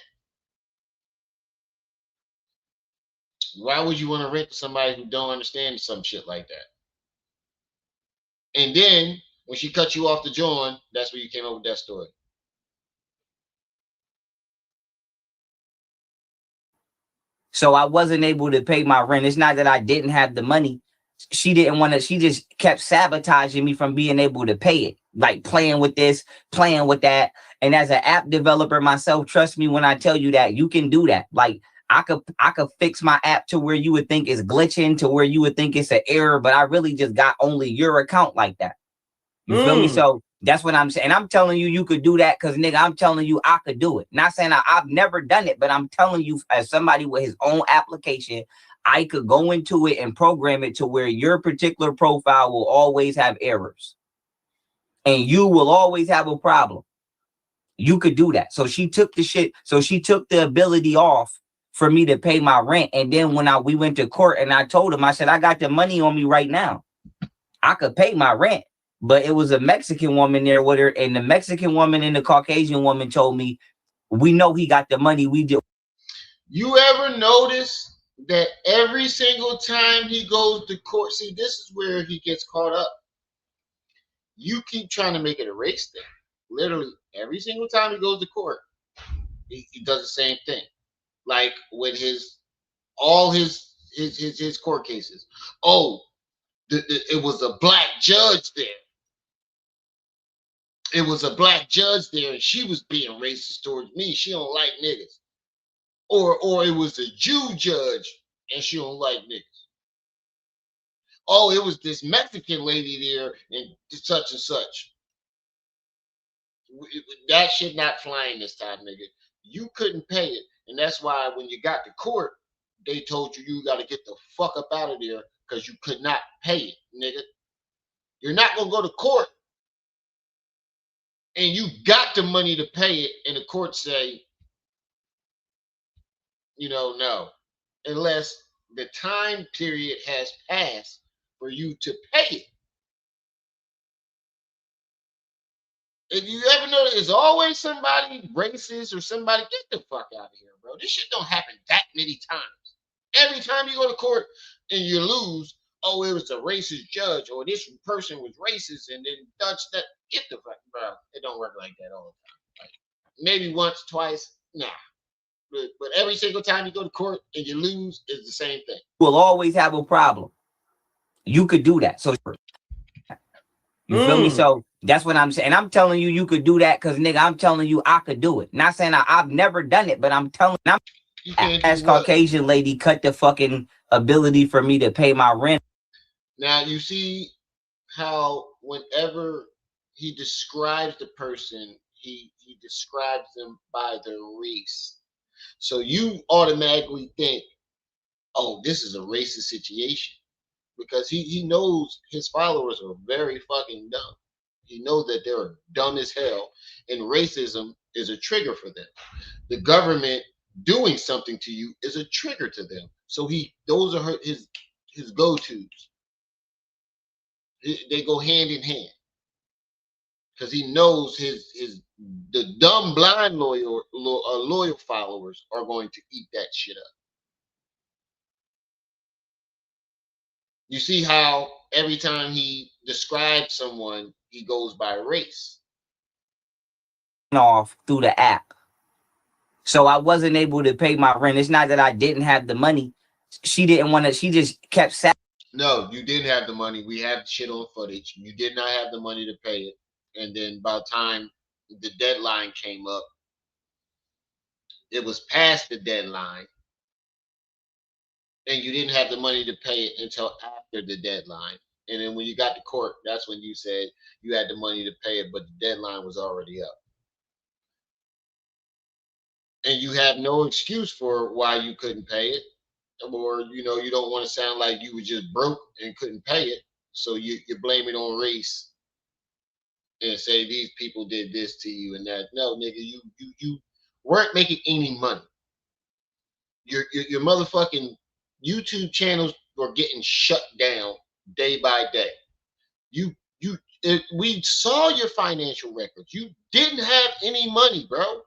Why would you want to rent to somebody who don't understand some shit like that? And then when she cut you off the joint, that's where you came up with that story. So I wasn't able to pay my rent. It's not that I didn't have the money. She didn't want to, she just kept sabotaging me from being able to pay it. Like playing with this, playing with that. And as an app developer myself, trust me when I tell you that you can do that. Like I could fix my app to where you would think it's glitching, to where you would think it's an error, but I really just got only your account like that. You feel me? So that's what I'm saying. And I'm telling you, you could do that because, nigga, I'm telling you, I could do it. Not saying I've never done it, but I'm telling you, as somebody with his own application, I could go into it and program it to where your particular profile will always have errors. And you will always have a problem. You could do that. So she took the shit. So she took the ability off for me to pay my rent. And then when we went to court and I told him, I said, I got the money on me right now. I could pay my rent. But it was a Mexican woman there with her, and the Mexican woman and the Caucasian woman told me, we know he got the money. We do. You ever notice that every single time he goes to court, see, this is where he gets caught up. You keep trying to make it a race thing. Literally, every single time he goes to court, he does the same thing. Like with all his court cases. Oh, it was a black judge there. It was a black judge there, and she was being racist towards me. She don't like niggas. Or it was a Jew judge, and she don't like niggas. Oh, it was this Mexican lady there, and such and such. That shit not flying this time, nigga. You couldn't pay it, and that's why when you got to court, they told you got to get the fuck up out of there because you could not pay it, nigga. You're not gonna go to court, and you got the money to pay it, and the court say, no, unless the time period has passed for you to pay it. If you ever notice, it's always somebody racist or somebody, get the fuck out of here, bro. This shit don't happen that many times. Every time you go to court and you lose, oh, it was a racist judge or this person was racist and then Dutch that. Get the fuck, bro. It don't work like that all the time. Like, maybe once, twice, nah. But every single time you go to court and you lose, it's the same thing. Will always have a problem. You could do that. So you feel me? So that's what I'm saying. And I'm telling you, you could do that because, nigga, I'm telling you, I could do it. Not saying I've never done it, but I'm telling you, as Caucasian lady cut the fucking ability for me to pay my rent. Now, you see how whenever he describes the person, he describes them by their race. So you automatically think, oh, this is a racist situation. Because he knows his followers are very fucking dumb. He knows that they're dumb as hell, and racism is a trigger for them. The government doing something to you is a trigger to them. So those are his go-tos. They go hand in hand because he knows the dumb blind loyal followers are going to eat that shit up. You see how every time he describes someone, he goes by race. Off through the app. So I wasn't able to pay my rent. It's not that I didn't have the money. She didn't want to, she just kept No, you didn't have the money. We have shit on footage. You did not have the money to pay it. And then by the time the deadline came up, it was past the deadline. And you didn't have the money to pay it until after the deadline. And then when you got to court, that's when you said you had the money to pay it, but the deadline was already up. And you have no excuse for why you couldn't pay it. Or, you don't want to sound like you were just broke and couldn't pay it. So you blame it on race and say these people did this to you and that. No, nigga, you weren't making any money. Your motherfucking YouTube channels were getting shut down day by day. We saw your financial records. You didn't have any money, bro.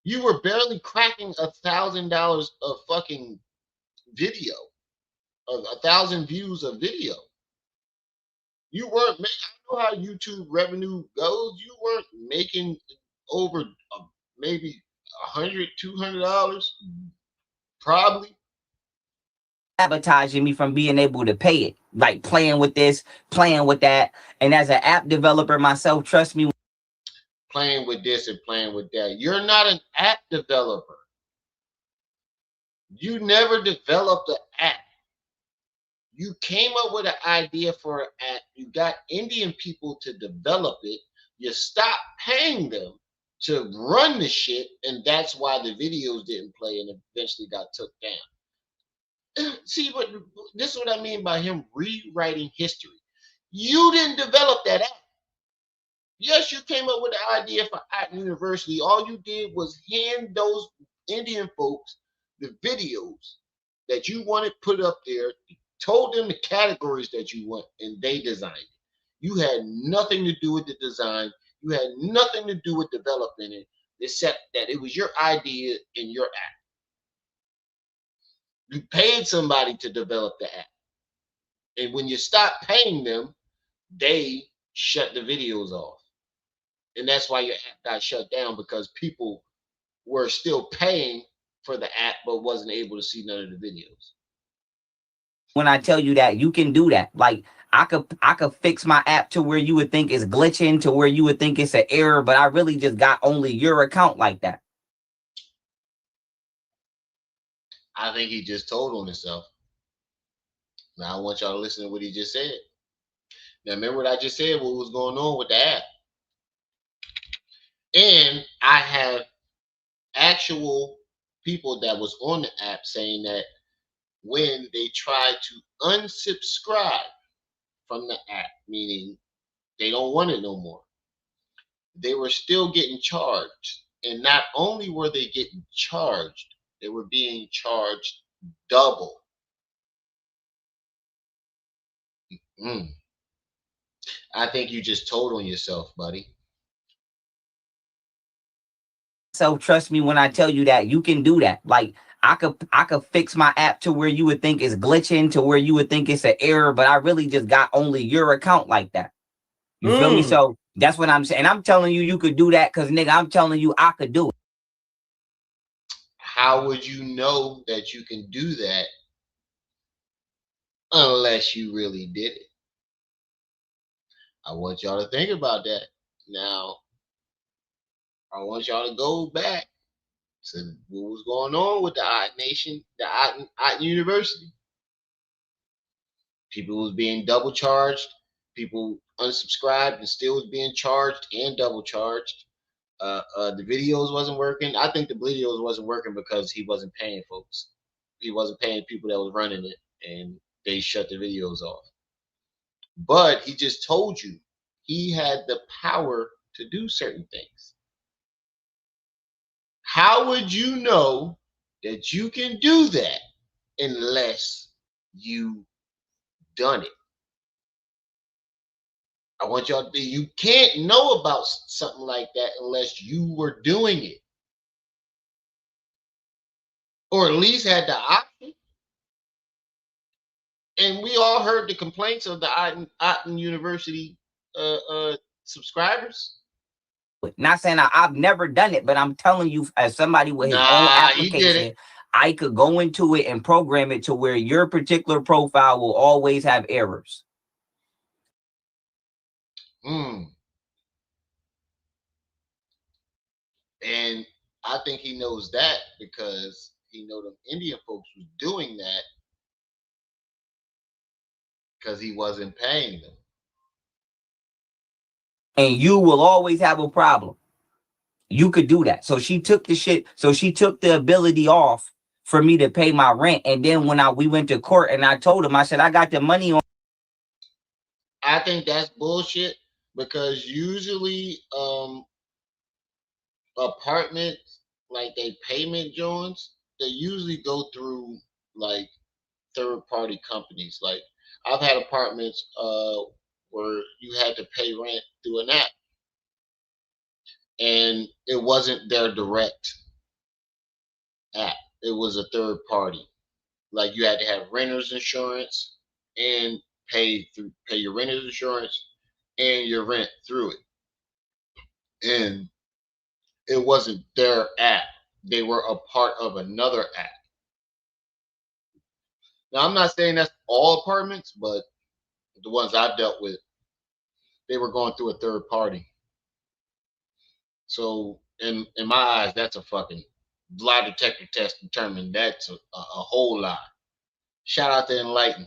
You were barely cracking $1,000 of fucking video, of 1,000 views of video. You weren't making. I know how YouTube revenue goes. You weren't making over maybe $100, $200, probably. Sabotaging me from being able to pay it, like playing with this, playing with that. And as an app developer myself, trust me, Playing with this and playing with that. You're not an app developer. You never developed an app. You came up with an idea for an app. You got Indian people to develop it. You stopped paying them to run the shit, and that's why the videos didn't play and eventually got took down. See, but this is what I mean by him rewriting history. You didn't develop that app. Yes, you came up with the idea for Art University. All you did was hand those Indian folks the videos that you wanted put up there, told them the categories that you want, and they designed it. You had nothing to do with the design. You had nothing to do with developing it, except that it was your idea and your app. You paid somebody to develop the app. And when you stopped paying them, they shut the videos off. And that's why your app got shut down, because people were still paying for the app but wasn't able to see none of the videos. when I tell you that you can do that, like I could fix my app to where you would think it's glitching, to where you would think it's an error, but I really just got only your account like that. I think he just told on himself. Now I want y'all to listen to what he just said. Now remember what I just said, what was going on with the app. And I have actual people that was on the app saying that when they tried to unsubscribe from the app, meaning they don't want it no more, they were still getting charged. And not only were they getting charged, they were being charged double. I think you just told on yourself, buddy. So trust me when I tell you that you can do that. Like I could fix my app to where you would think it's glitching, to where you would think it's an error, but I really just got only your account like that. You feel me? So that's what I'm saying. And I'm telling you, you could do that because, nigga, I'm telling you, I could do it. How would you know that you can do that unless you really did it? I want y'all to think about that. Now, I want y'all to go back to what was going on with the Odd Nation, the Odd University. People was being double charged. People unsubscribed and still was being charged and double charged. The videos wasn't working. I think the videos wasn't working because he wasn't paying folks. He wasn't paying people that was running it, and they shut the videos off. But he just told you he had the power to do certain things. How would you know that you can do that unless you done it? I want y'all to, you can't know about something like that unless you were doing it. Or at least had the option. And we all heard the complaints of the Otten University subscribers. Not saying I've never done it, but I'm telling you, as somebody with his own application, I could go into it and program it to where your particular profile will always have errors. And I think he knows that because he know them Indian folks was doing that because he wasn't paying them. And you will always have a problem. You could do that. So she took the shit. So she took the ability off for me to pay my rent. And then when we went to court and I told him, I said, I got the money on. I think that's bullshit because usually apartments, like they payment joints, they usually go through like third party companies. Like I've had apartments where you had to pay rent through an app and it wasn't their direct. app. It was a third party. Like you had to have renter's insurance and pay your renter's insurance and your rent through it. And it wasn't their app. They were a part of another app. Now I'm not saying that's all apartments, but the ones I've dealt with, they were going through a third party. So in my eyes, that's a fucking lie detector test determined that's a whole lie. Shout out to Enlighten.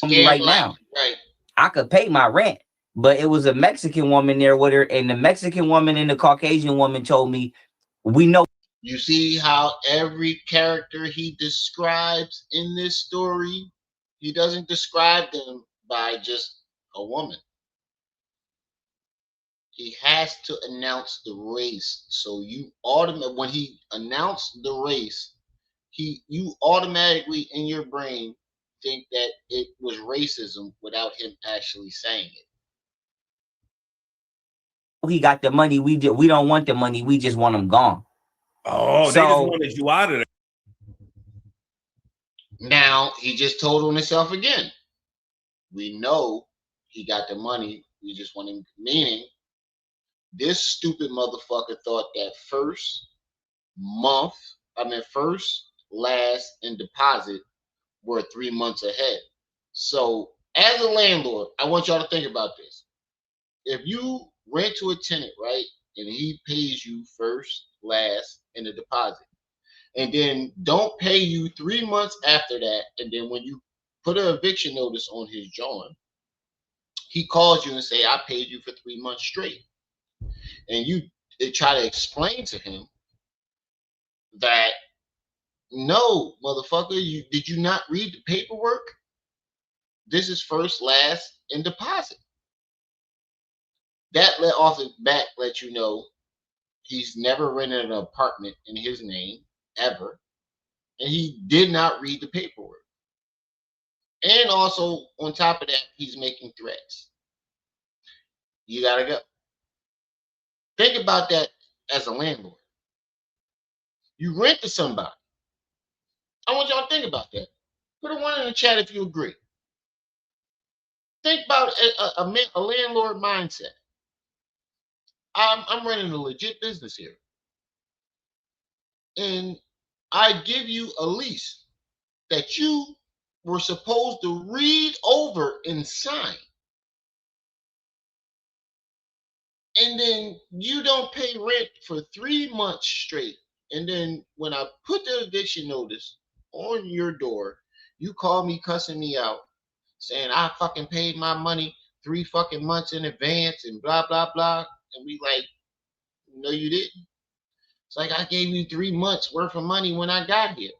Me Scam right like now. right. I could pay my rent, but it was a Mexican woman there with her, and the Mexican woman and the Caucasian woman told me, we know. You see how every character he describes in this story, he doesn't describe them by just a woman. He has to announce the race. So you when he announced the race, you automatically in your brain think that it was racism without him actually saying it. He got the money. We don't want the money. We just want him gone. Oh, they just wanted you out of there. Now he just told on himself again. We know he got the money. We just want him. Meaning, this stupid motherfucker thought that first, last, and deposit were 3 months ahead. So, as a landlord, I want y'all to think about this. If you rent to a tenant, right, and he pays you first, last, and the deposit, and then don't pay you 3 months after that, and then when you put an eviction notice on his joint, he calls you and say, I paid you for 3 months straight. And you try to explain to him that, no, motherfucker, did you not read the paperwork? This is first, last, and deposit. That let you know he's never rented an apartment in his name ever, and he did not read the paperwork. And also, on top of that, he's making threats. You gotta go. Think about that as a landlord. You rent to somebody. I want y'all to think about that. Put a one in the chat if you agree. Think about a landlord mindset. I'm running a legit business here, and I give you a lease that you were supposed to read over and sign, and then you don't pay rent for 3 months straight. And then when I put the eviction notice on your door, you call me cussing me out, saying I fucking paid my money 3 fucking months in advance and blah blah blah. And we like, no, you didn't. It's like I gave you 3 months worth of money when I got here,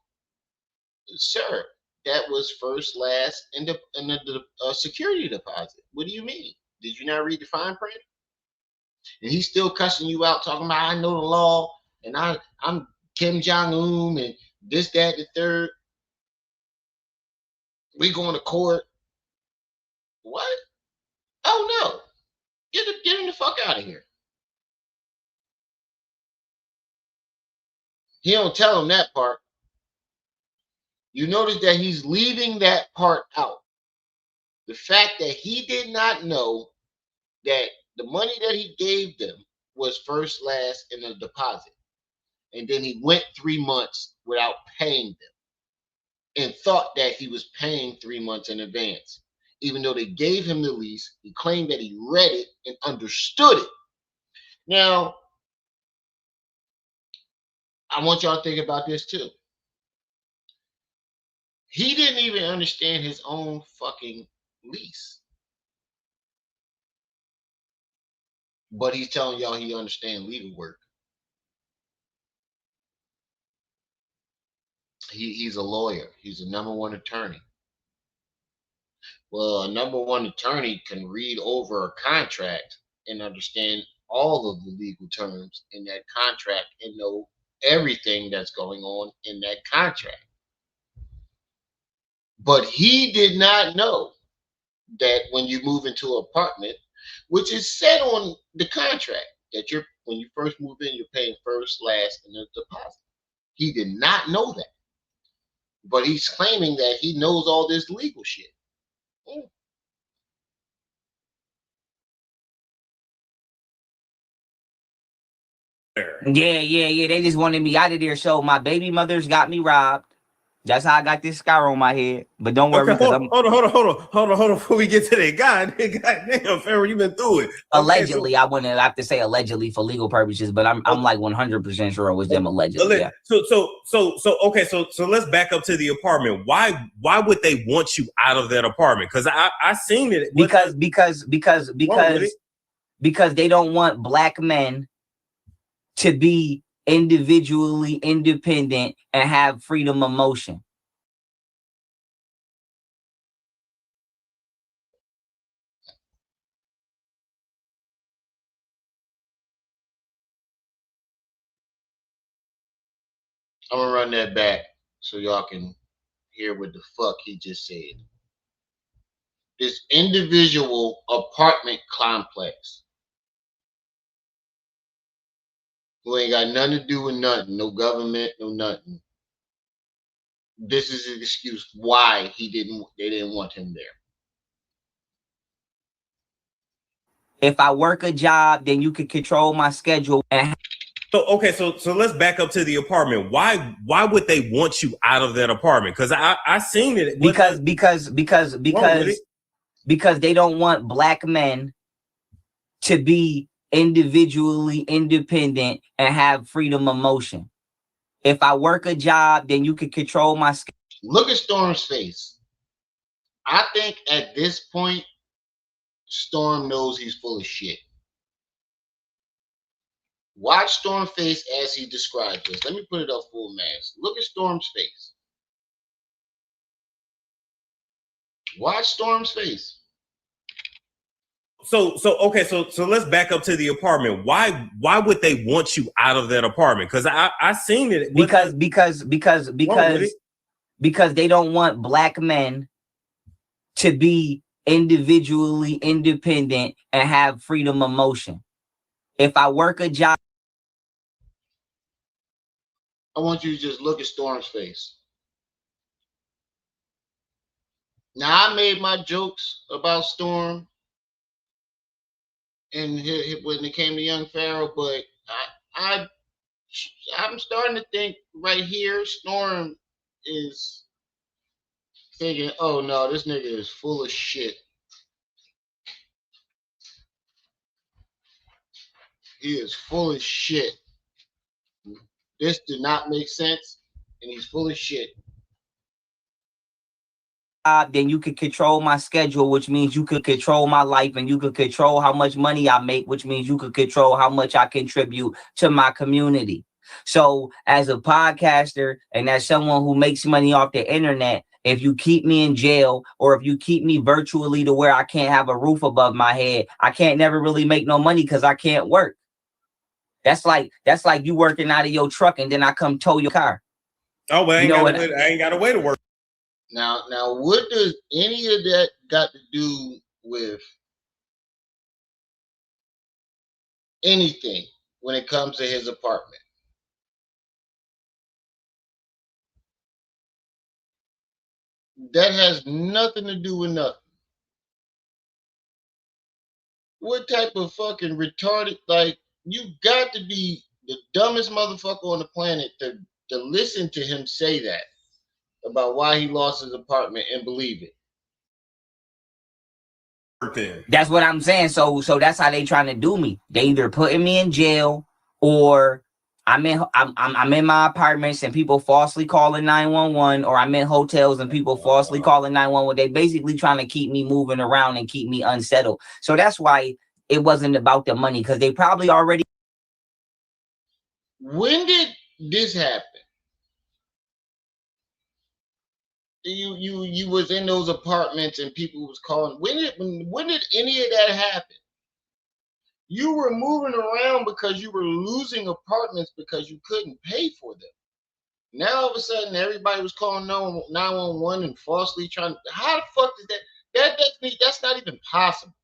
sir. That was first, last, and the security deposit. What do you mean? Did you not read the fine print? And he's still cussing you out, talking about I know the law and I'm Kim Jong-un and this, that, the third. We going to court. What? Oh no. Get him the fuck out of here. He don't tell him that part. You notice that he's leaving that part out. The fact that he did not know that the money that he gave them was first, last, and a deposit. And then he went 3 months without paying them and thought that he was paying 3 months in advance. Even though they gave him the lease, he claimed that he read it and understood it. Now, I want y'all to think about this too. He didn't even understand his own fucking lease. But he's telling y'all he understands legal work. He's a lawyer. He's a number one attorney. Well, a number one attorney can read over a contract and understand all of the legal terms in that contract and know everything that's going on in that contract. But he did not know that when you move into an apartment, which is set on the contract, that when you first move in, you're paying first, last, and the deposit. He did not know that, but he's claiming that he knows all this legal shit. Yeah. Yeah. They just wanted me out of there. So my baby mother's got me robbed. That's how I got this scar on my head. But don't worry, Okay, because hold on. Before we get to that, God damn, Pharaoh, you been through it. Allegedly, I wouldn't have to say allegedly for legal purposes, but I'm like 100% sure it was them allegedly. Yeah. So let's back up to the apartment. Why would they want you out of that apartment? Because I seen it. Because they don't want black men to be individually independent and have freedom of motion. I'm gonna run that back so y'all can hear what the fuck he just said. This individual apartment complex who ain't got nothing to do with nothing, no government, no nothing. This is an excuse why they didn't want him there. If I work a job, then you can control my schedule. So let's back up to the apartment. Why would they want you out of that apartment? Because I seen it. Because they don't want black men to be individually independent and have freedom of motion. If I work a job, then you can control my schedule. Look at Storm's face. I think at this point, Storm knows he's full of shit. Watch Storm's face as he describes this. Let me put it up full mask. Look at Storm's face. Watch Storm's face. So let's back up to the apartment. Why would they want you out of that apartment? Because I seen it. Because they don't want black men to be individually independent and have freedom of motion. If I work a job, I want you to just look at Storm's face. Now, I made my jokes about Storm and when it came to young Pharaoh, but I'm starting to think right here, Storm is thinking, oh no, this nigga is full of shit. He is full of shit. This did not make sense, and he's full of shit. Then you could control my schedule, which means you could control my life, and you could control how much money I make, which means you could control how much I contribute to my community. So as a podcaster and as someone who makes money off the internet, if you keep me in jail or if you keep me virtually to where I can't have a roof above my head, I can't never really make no money because I can't work. That's like you working out of your truck and then I come tow your car. Oh, well, I ain't got a way to work. Now, what does any of that got to do with anything when it comes to his apartment? That has nothing to do with nothing. What type of fucking retarded, like, you got to be the dumbest motherfucker on the planet to listen to him say that about why he lost his apartment and believe it. That's what I'm saying. So that's how they trying to do me. They either putting me in jail or I'm in my apartments and people falsely calling 911, or I'm in hotels and people falsely calling 911. They basically trying to keep me moving around and keep me unsettled. So that's why it wasn't about the money, because they probably already. When did this happen? You was in those apartments and people was calling. When did any of that happen? You were moving around because you were losing apartments because you couldn't pay for them. Now all of a sudden everybody was calling 911 and falsely trying. How the fuck is that? That's not even possible.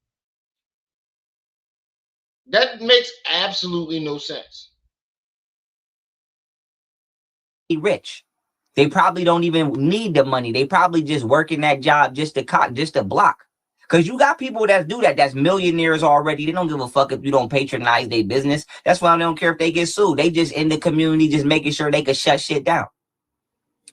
That makes absolutely no sense. Rich. They probably don't even need the money. They probably just working that job just to block. Cause you got people that do that. That's millionaires already. They don't give a fuck if you don't patronize their business. That's why they don't care if they get sued. They just in the community, just making sure they can shut shit down.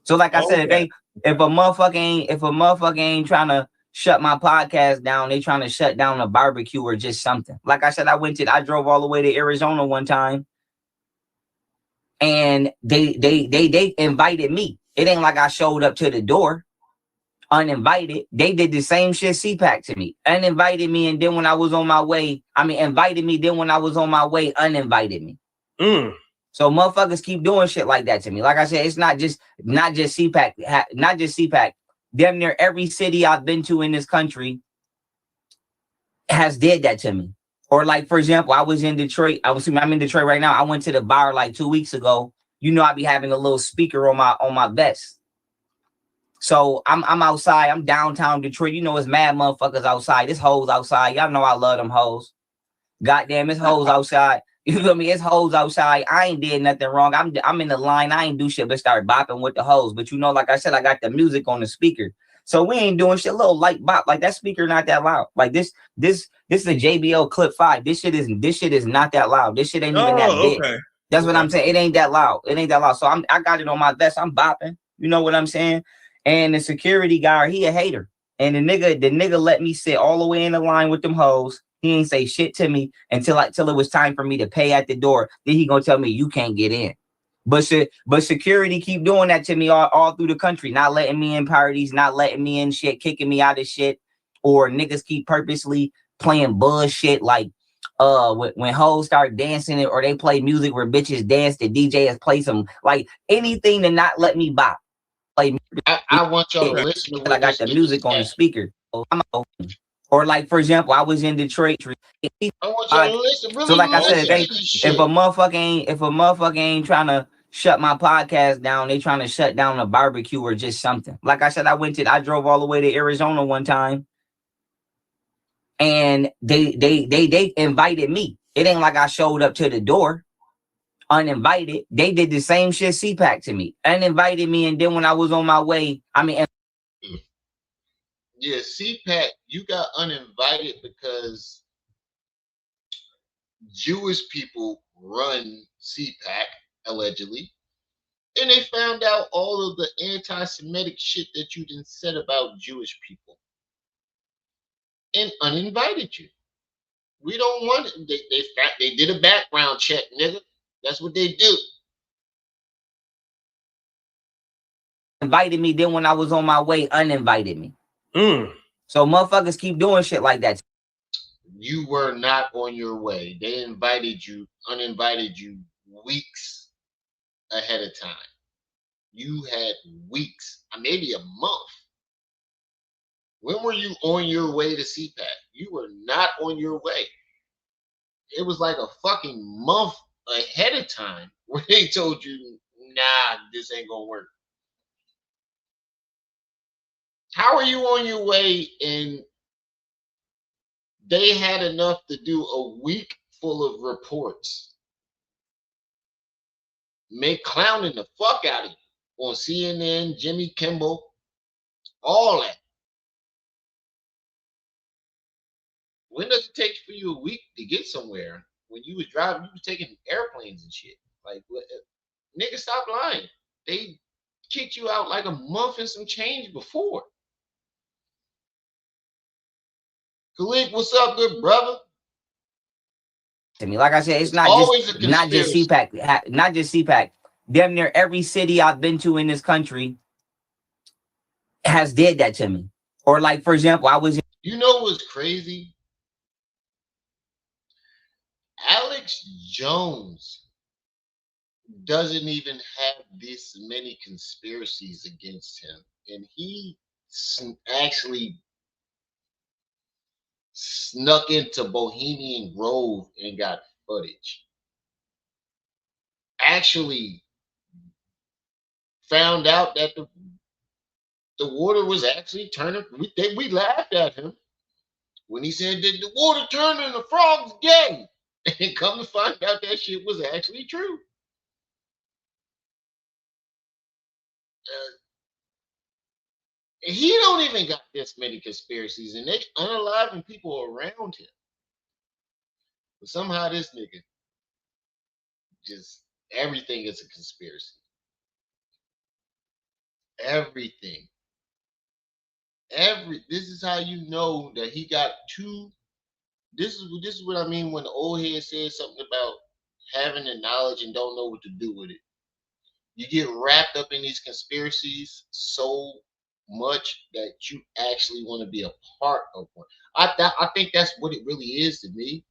So like I said, if a motherfucker ain't trying to shut my podcast down, they trying to shut down a barbecue or just something. Like I said, I drove all the way to Arizona one time, and they invited me. It ain't like I showed up to the door uninvited. They did the same shit CPAC to me. Uninvited me, and then when I was on my way, invited me, then when I was on my way, uninvited me. So motherfuckers keep doing shit like that to me. Like I said, it's not just CPAC, not just CPAC. Damn near every city I've been to in this country has did that to me. Or like, for example, I was in Detroit. I'm in Detroit right now. I went to the bar like 2 weeks ago. You know, I be having a little speaker on my vest. So I'm outside. I'm downtown Detroit. You know, it's mad motherfuckers outside. It's hoes outside. Y'all know I love them hoes. Goddamn, it's hoes outside. You feel me? It's hoes outside. I ain't did nothing wrong. I'm in the line. I ain't do shit but start bopping with the hoes. But you know, like I said, I got the music on the speaker. So we ain't doing shit. Little light bop. Like that speaker not that loud. Like this is a JBL Clip 5. This shit is not that loud. This shit ain't even that big. Okay. That's what I'm saying. It ain't that loud. It ain't that loud. So I got it on my vest. I'm bopping. You know what I'm saying? And the security guard, he a hater. And the nigga let me sit all the way in the line with them hoes. He ain't say shit to me until it was time for me to pay at the door. Then he gonna tell me you can't get in. But security keep doing that to me all through the country, not letting me in parties, not letting me in shit, kicking me out of shit, or niggas keep purposely playing bullshit like when hoes start dancing or they play music where bitches dance, the DJ has played some like anything to not let me bop. I want y'all to listen to what I got the music on the speaker. Or like, for example, I was in Detroit. I want y'all to listen. Really so like I said, if a motherfucker ain't trying to shut my podcast down, they trying to shut down a barbecue or just something. Like I said, I drove all the way to Arizona one time, and they invited me. It ain't like I showed up to the door uninvited. They did the same shit CPAC to me. Uninvited me, and then when I was on my way, yeah, CPAC, you got uninvited because Jewish people run CPAC, allegedly, and they found out all of the anti-Semitic shit that you didn't said about Jewish people and uninvited you. We don't want it. They did a background check, nigga. That's what they do. Invited me, then when I was on my way, uninvited me. So motherfuckers keep doing shit like that. You were not on your way. They invited you, uninvited you weeks ahead of time. You had weeks, maybe a month. When were you on your way to CPAC? You were not on your way. It was like a fucking month ahead of time where they told you, nah, this ain't gonna work. How are you on your way and they had enough to do a week full of reports, make clowning the fuck out of you on CNN, Jimmy Kimmel, all that. When does it take for you a week to get somewhere? When you was driving, you was taking airplanes and shit. Like, nigga, stop lying. They kicked you out like a month and some change before. Khalid, what's up, good brother? To me, like I said, it's not just CPAC, not just CPAC. Damn near every city I've been to in this country has did that to me. Or like, for example, I was. You know what's crazy? Alex Jones doesn't even have this many conspiracies against him, and he actually snuck into Bohemian Grove and got footage. Actually found out that the water was actually turning. We laughed at him when he said, "Did the water turn and the frogs gay?" And come to find out that shit was actually true. He don't even got this many conspiracies, and they unaliving people around him. But somehow this nigga just everything is a conspiracy. Everything. This is how you know that he got two. This is what I mean when the old head says something about having the knowledge and don't know what to do with it. You get wrapped up in these conspiracies so much that you actually want to be a part of one. I think that's what it really is to me.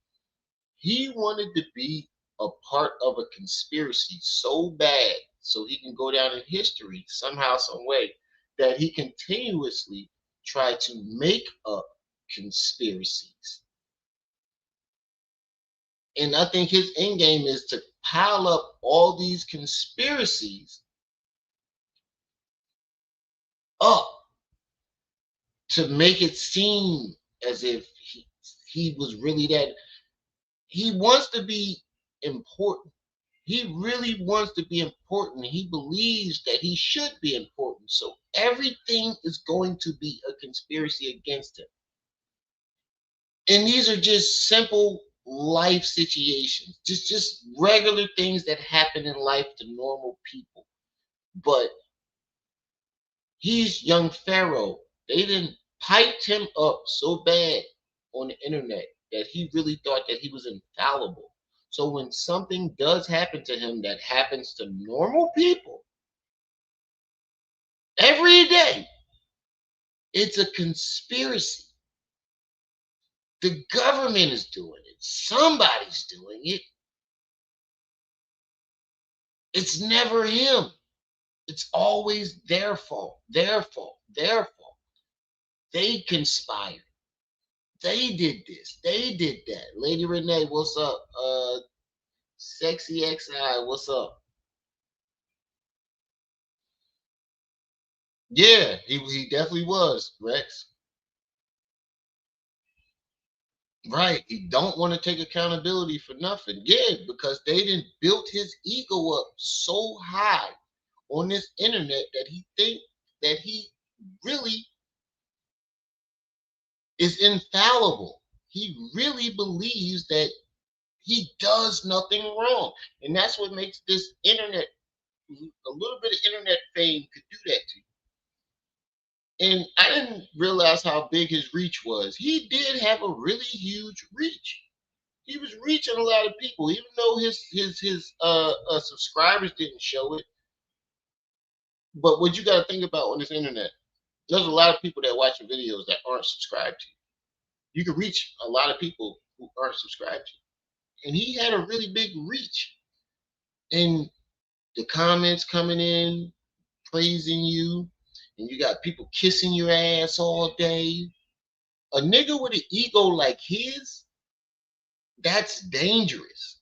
He wanted to be a part of a conspiracy so bad so he can go down in history somehow, some way, that he continuously tried to make up conspiracies. And I think his end game is to pile up all these conspiracies up to make it seem as if he was really that. He wants to be important. He really wants to be important. He believes that he should be important. So everything is going to be a conspiracy against him. And these are just simple life situations, just regular things that happen in life to normal people. But he's young Pharaoh. They didn't piped him up so bad on the internet that he really thought that he was infallible. So when something does happen to him that happens to normal people every day, it's a conspiracy. The government is doing it. Somebody's doing it. It's never him. It's always their fault. Their fault. Their fault. They conspired. They did this. They did that. Lady Renee, what's up? Sexy XI, what's up? Yeah, he definitely was, Rex. Right. He don't want to take accountability for nothing. Yeah, because they didn't built his ego up so high on this internet that he think that he really is infallible. He really believes that he does nothing wrong. And that's what makes this internet, a little bit of internet fame could do that to you. And I didn't realize how big his reach was. He did have a really huge reach. He was reaching a lot of people, even though his subscribers didn't show it. But what you got to think about on this internet, there's a lot of people that watch your videos that aren't subscribed to you. You can reach a lot of people who aren't subscribed to you. And he had a really big reach. And the comments coming in, praising you, and you got people kissing your ass all day. A nigga with an ego like his, that's dangerous.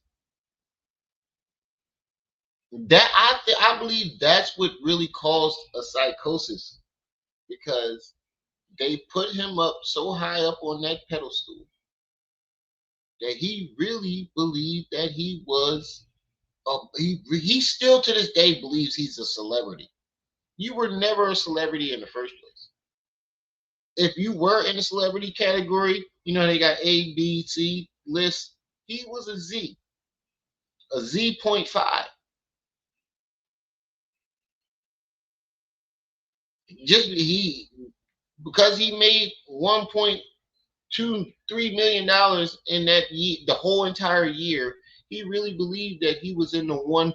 That I believe that's what really caused a psychosis, because they put him up so high up on that pedestal that he really believed that he was he still to this day believes he's a celebrity. You were never a celebrity in the first place. If you were in the celebrity category, you know they got A, B, C list. He was a Z, a Z.5. Just because he made 1.23 million in that year, the whole entire year, he really believed that he was in the 1%.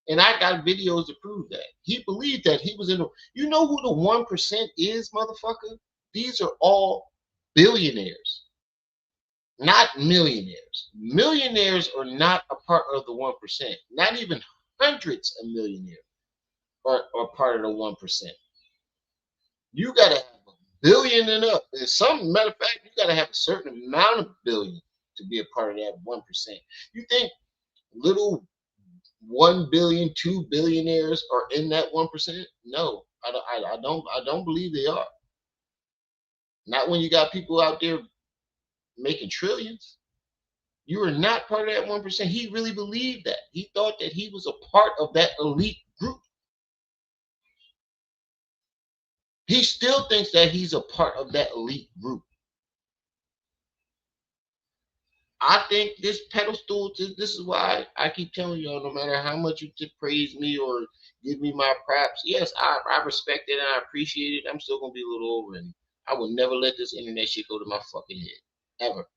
And I got videos to prove that. He believed that he was in the, you know who the 1% is, motherfucker? These are all billionaires, not millionaires. Millionaires are not a part of the 1%. Not even hundreds of millionaires are part of the 1%. You gotta have a billion and up. And some matter of fact, you gotta have a certain amount of billion to be a part of that 1%. You think little 1 billion, 2 billionaires are in that 1%? No, I don't believe they are. Not when you got people out there making trillions. You are not part of that 1%. He really believed that. He thought that he was a part of that elite group. He still thinks that he's a part of that elite group. I think this pedestal, this is why I keep telling y'all, no matter how much you praise me or give me my props, yes, I respect it and I appreciate it. I'm still going to be a little over it. I will never let this internet shit go to my fucking head. Ever.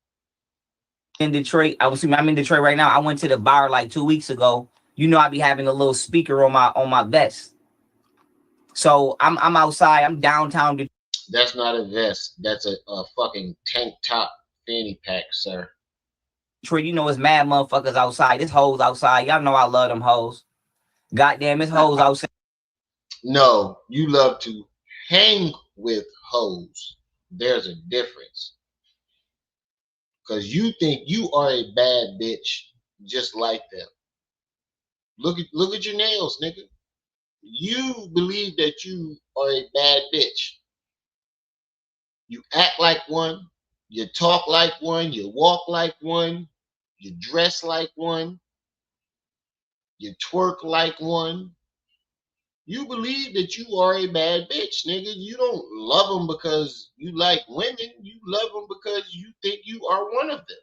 In Detroit, I'm in Detroit right now. I went to the bar like 2 weeks ago. You know, I be having a little speaker on my vest. So I'm outside. I'm downtown. That's not a vest. That's a fucking tank top fanny pack, sir. Detroit, you know, it's mad motherfuckers outside. It's hoes outside. Y'all know I love them hoes. Goddamn, it's hoes outside. No, you love to hang with hoes. There's a difference. Because you think you are a bad bitch just like them. Look at your nails, nigga. You believe that you are a bad bitch. You act like one, you talk like one, you walk like one, you dress like one, you twerk like one. You believe that you are a bad bitch, nigga. You don't love them because you like women. You love them because you think you are one of them.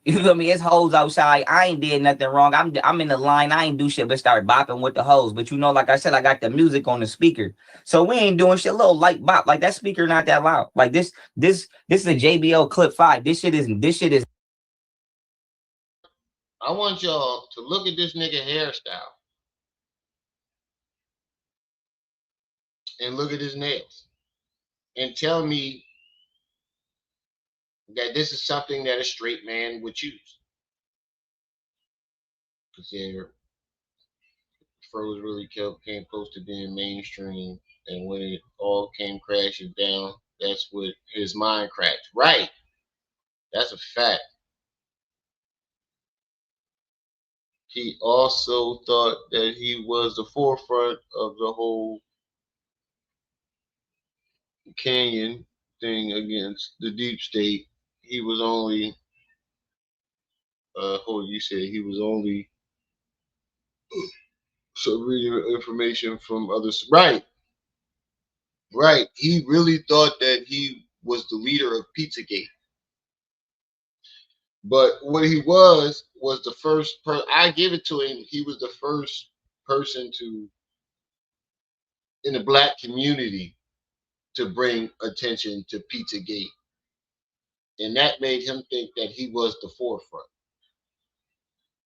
You feel me? It's hoes outside. I ain't did nothing wrong. I'm in the line. I ain't do shit but start bopping with the hoes. But you know, like I said, I got the music on the speaker, so we ain't doing shit. Little light bop, like that speaker not that loud. Like this is a JBL Clip 5. This shit is. I want y'all to look at this nigga hairstyle and look at his nails and tell me that this is something that a straight man would choose. Because Pharaoh really came close to being mainstream, and when it all came crashing down, that's what his mind cracked. Right. That's a fact. He also thought that he was the forefront of the whole Canyon thing against the deep state. He was only you said he was only so reading information from others. Right. Right. He really thought that he was the leader of Pizzagate. But what he was the first person. I give it to him. He was the first person in the black community to bring attention to Pizzagate. And that made him think that he was the forefront.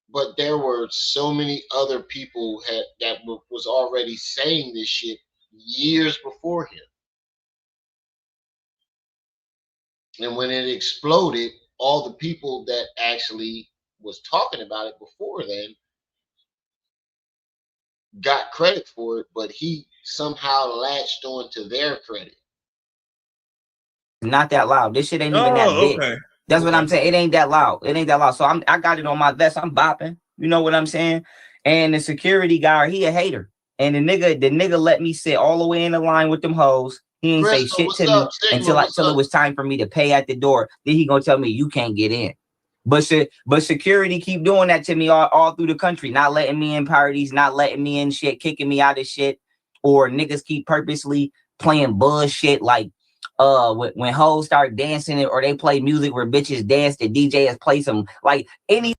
But there were so many other people that was already saying this shit years before him. And when it exploded, all the people that actually was talking about it before then got credit for it, but he somehow latched on to their credit. Not that loud. This shit ain't even that big. Okay. That's what I'm saying. It ain't that loud. It ain't that loud. So I got it on my vest. I'm bopping. You know what I'm saying? And the security guard, he a hater. And the nigga let me sit all the way in the line with them hoes. He ain't say shit to me until it was time for me to pay at the door. Then he gonna tell me you can't get in. But security keep doing that to me all through the country, not letting me in parties, not letting me in shit, kicking me out of shit, or niggas keep purposely playing bullshit like when hoes start dancing or they play music where bitches dance, the DJ has played some like any.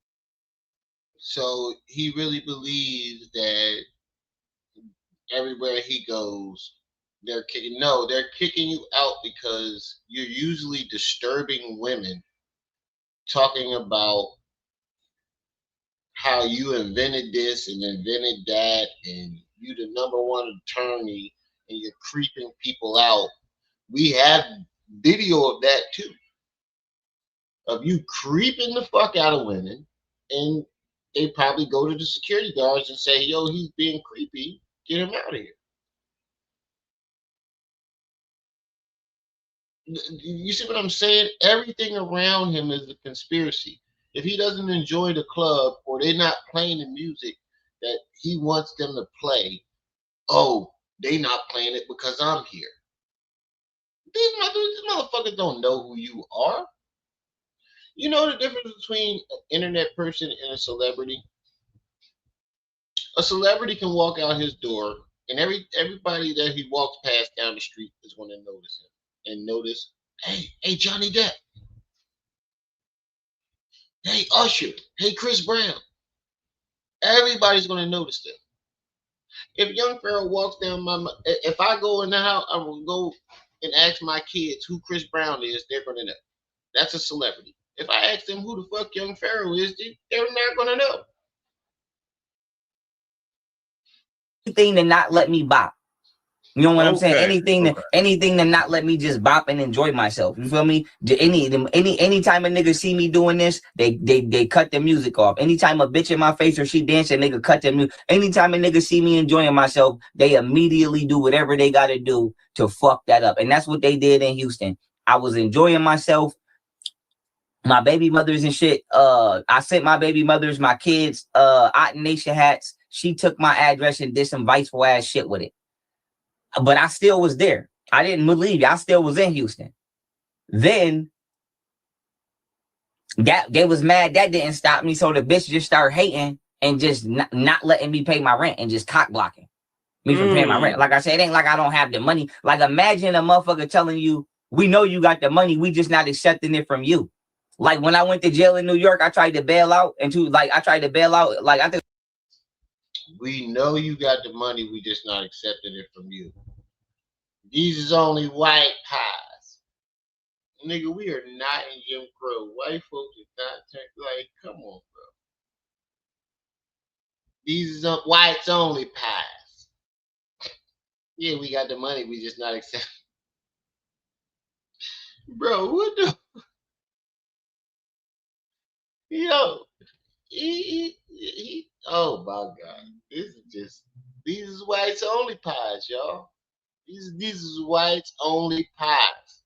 So he really believes that everywhere he goes, they're kicking. No, they're kicking you out because you're usually disturbing women, talking about how you invented this and invented that, and you the number one attorney, and you're creeping people out. We have video of that too, of you creeping the fuck out of women, and they probably go to the security guards and say, "Yo, he's being creepy. Get him out of here." You see what I'm saying? Everything around him is a conspiracy. If he doesn't enjoy the club or they're not playing the music that he wants them to play, oh, they not playing it because I'm here. These motherfuckers don't know who you are. You know the difference between an internet person and a celebrity? A celebrity can walk out his door and everybody that he walks past down the street is going to notice him and notice, hey Johnny Depp, hey Usher, hey Chris Brown. Everybody's going to notice them. If young Pharaoh walks down if I go in the house, I will go and ask my kids who Chris Brown is. They're going to know. That's a celebrity. If I ask them who the fuck young Pharaoh is, they're not going to know. Anything to not let me bop. You know what I'm saying? Okay. Anything to not let me just bop and enjoy myself. You feel me? Anytime a nigga see me doing this, they cut the music off. Anytime a bitch in my face or she dancing, nigga cut the music. Anytime a nigga see me enjoying myself, they immediately do whatever they gotta do to fuck that up. And that's what they did in Houston. I was enjoying myself. My baby mothers and shit. I sent my baby mothers, my kids, Otten Nation hats. She took my address and did some viceful ass shit with it. But I still was there. I didn't believe you. I still was in Houston. Then that they was mad that didn't stop me. So the bitch just started hating and just not letting me pay my rent and just cock blocking me from paying my rent. Like I said, it ain't like I don't have the money. Like imagine a motherfucker telling you, we know you got the money, we just not accepting it from you. Like when I went to jail in New York, I tried to bail out Like I think we know you got the money, we just not accepting it from you. These is only white pies. Nigga, we are not in Jim Crow. White folks is not like, come on, bro. These is whites only pies. Yeah, we got the money, we just not accepting. Bro, what the? Yo, oh my God. These is whites only pies, y'all. These is whites only pies.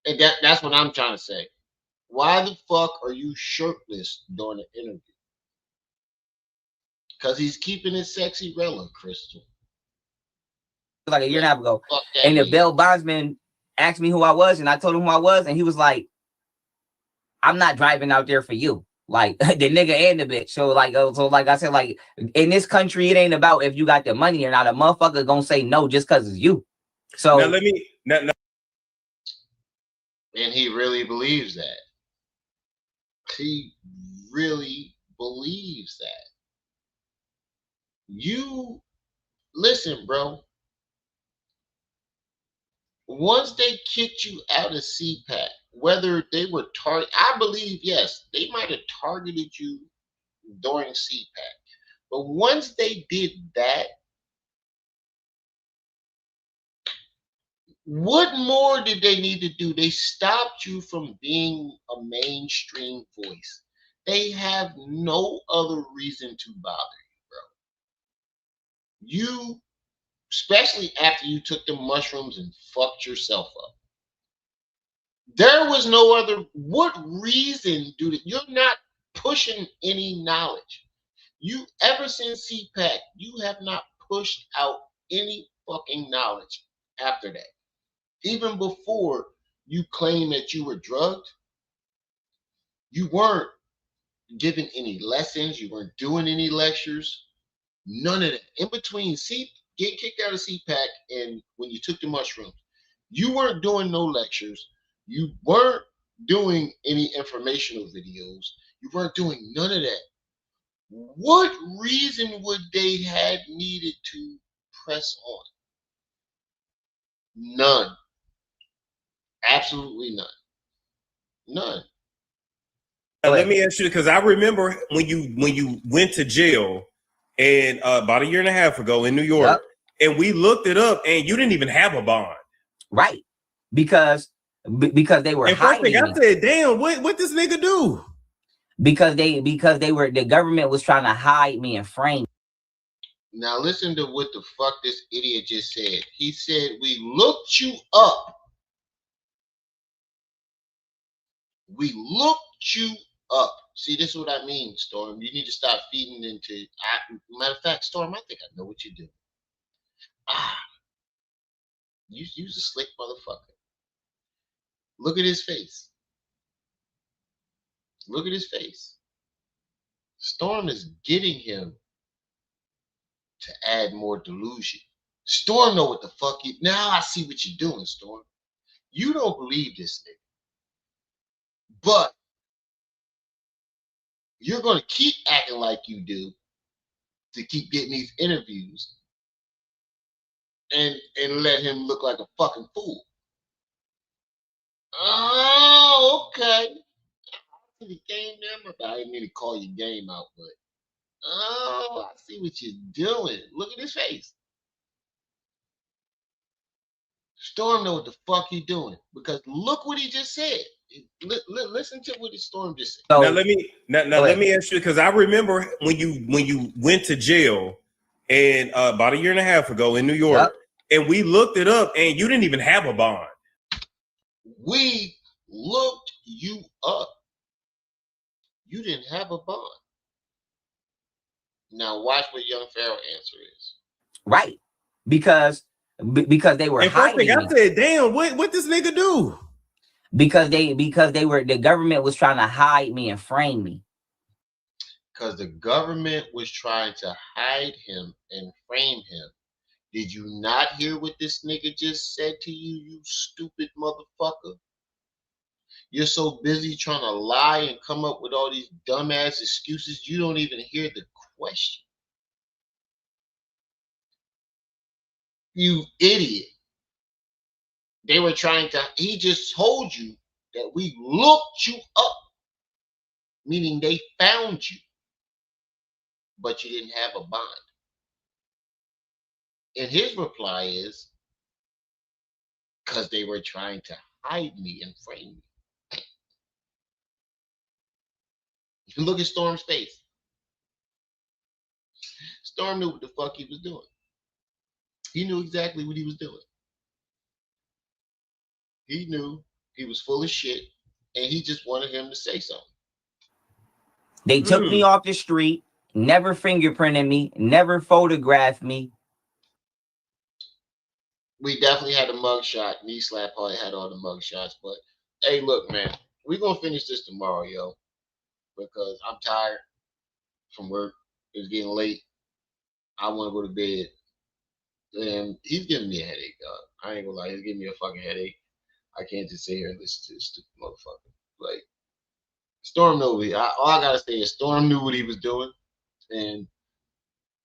And that's what I'm trying to say. Why the fuck are you shirtless during the interview? Because he's keeping it sexy relevant, Crystal. like a year and a half ago. Fuck that And the means. bail bondsman asked me who I was, and I told him who I was, and he was like, I'm not driving out there for you. Like the nigga and the bitch. So like I said, like in this country, it ain't about if you got the money or not. A motherfucker gonna say no just because it's you. So Now let me And he really believes that. He really believes that. You listen, bro. Once they kicked you out of CPAC, whether they were I believe yes, they might have targeted you during CPAC. But once they did that, what more did they need to do? They stopped you from being a mainstream voice. They have no other reason to bother you, bro. You, especially after you took the mushrooms and fucked yourself up. There was no other. What reason do that? You're not pushing any knowledge. You ever since CPAC, you have not pushed out any fucking knowledge after that. Even before you claim that you were drugged, you weren't giving any lessons, you weren't doing any lectures, none of that. In between getting kicked out of CPAC and when you took the mushrooms, you weren't doing no lectures, you weren't doing any informational videos, you weren't doing none of that. What reason would they have needed to press on? None. Absolutely none. None. let me ask you, because I remember when you went to jail and about a year and a half ago in New York, and we looked it up, and you didn't even have a bond, right? Because they were and first hiding. thing I said, damn, what this nigga do? Because the government was trying to hide me and frame. Now listen to what the fuck this idiot just said. He said, we looked you up. We looked you up. See, this is what I mean, Storm. You need to stop feeding into. Matter of fact, Storm, I think I know what you do. You's a slick motherfucker. Look at his face. Look at his face. Storm is getting him to add more delusion. Storm know what the fuck you. Now I see what you're doing, Storm. You don't believe this nigga, but you're gonna keep acting like you do to keep getting these interviews and let him look like a fucking fool. Oh, okay. The game number. I didn't mean to call your game out, but oh, I see what you're doing. Look at his face. Storm know what the fuck he doing because look what he just said. Listen to what the Storm just said. Now let me ask you, because I remember when you went to jail and about a year and a half ago in New York, and we looked it up, and you didn't even have a bond. We looked you up. You didn't have a bond. Now watch what young Pharaoh answer is. Right, because they were and first hiding thing me. I said, damn, what this nigga do? Because the government was trying to hide me and frame me. Because the government was trying to hide him and frame him. Did you not hear what this nigga just said to you, you stupid motherfucker? You're so busy trying to lie and come up with all these dumbass excuses, you don't even hear the question. You idiot. They were trying to, he just told you that we looked you up, meaning they found you, but you didn't have a bond. And his reply is, because they were trying to hide me and frame me. Look at Storm's face. Storm knew what the fuck he was doing. He knew exactly what he was doing. He knew he was full of shit, and he just wanted him to say something. They took me off the street, never fingerprinted me, never photographed me. We definitely had a mugshot. Knee slap probably had all the mugshots, but hey, look, man, we're gonna finish this tomorrow, yo, because I'm tired from work. It's getting late. I want to go to bed, and he's giving me a headache, dog. I ain't gonna lie, he's giving me a fucking headache. I can't just sit here and listen to this stupid motherfucker. Like, Storm knew all I gotta say is Storm knew what he was doing, and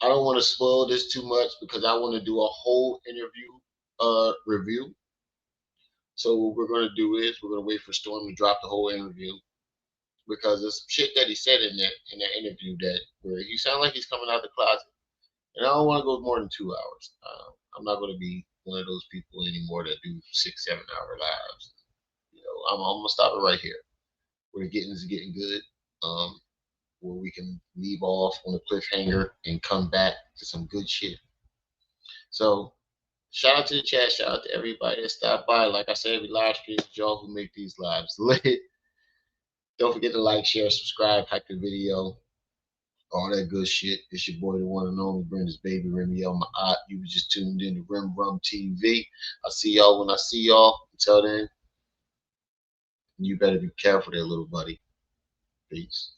I don't want to spoil this too much because I want to do a whole interview review. So what we're gonna do is we're gonna wait for Storm to drop the whole interview because there's some shit that he said in that interview that where he sounded like he's coming out the closet, and I don't want to go more than 2 hours. I'm not gonna be one of those people anymore that do 6-7 hour lives. You know, I'm gonna stop it right here. Where the getting is getting good. Where we can leave off on a cliffhanger and come back to some good shit. So shout out to the chat, shout out to everybody that stopped by. Like I said, we live stream y'all who make these lives lit. Don't forget to like, share, subscribe, like the video, all that good shit. It's your boy, the one and only Brenda's baby, Remiel, my aunt. You was just tuned in to Rim Rum TV. I'll see y'all when I see y'all. Until then, you better be careful there, little buddy. Peace.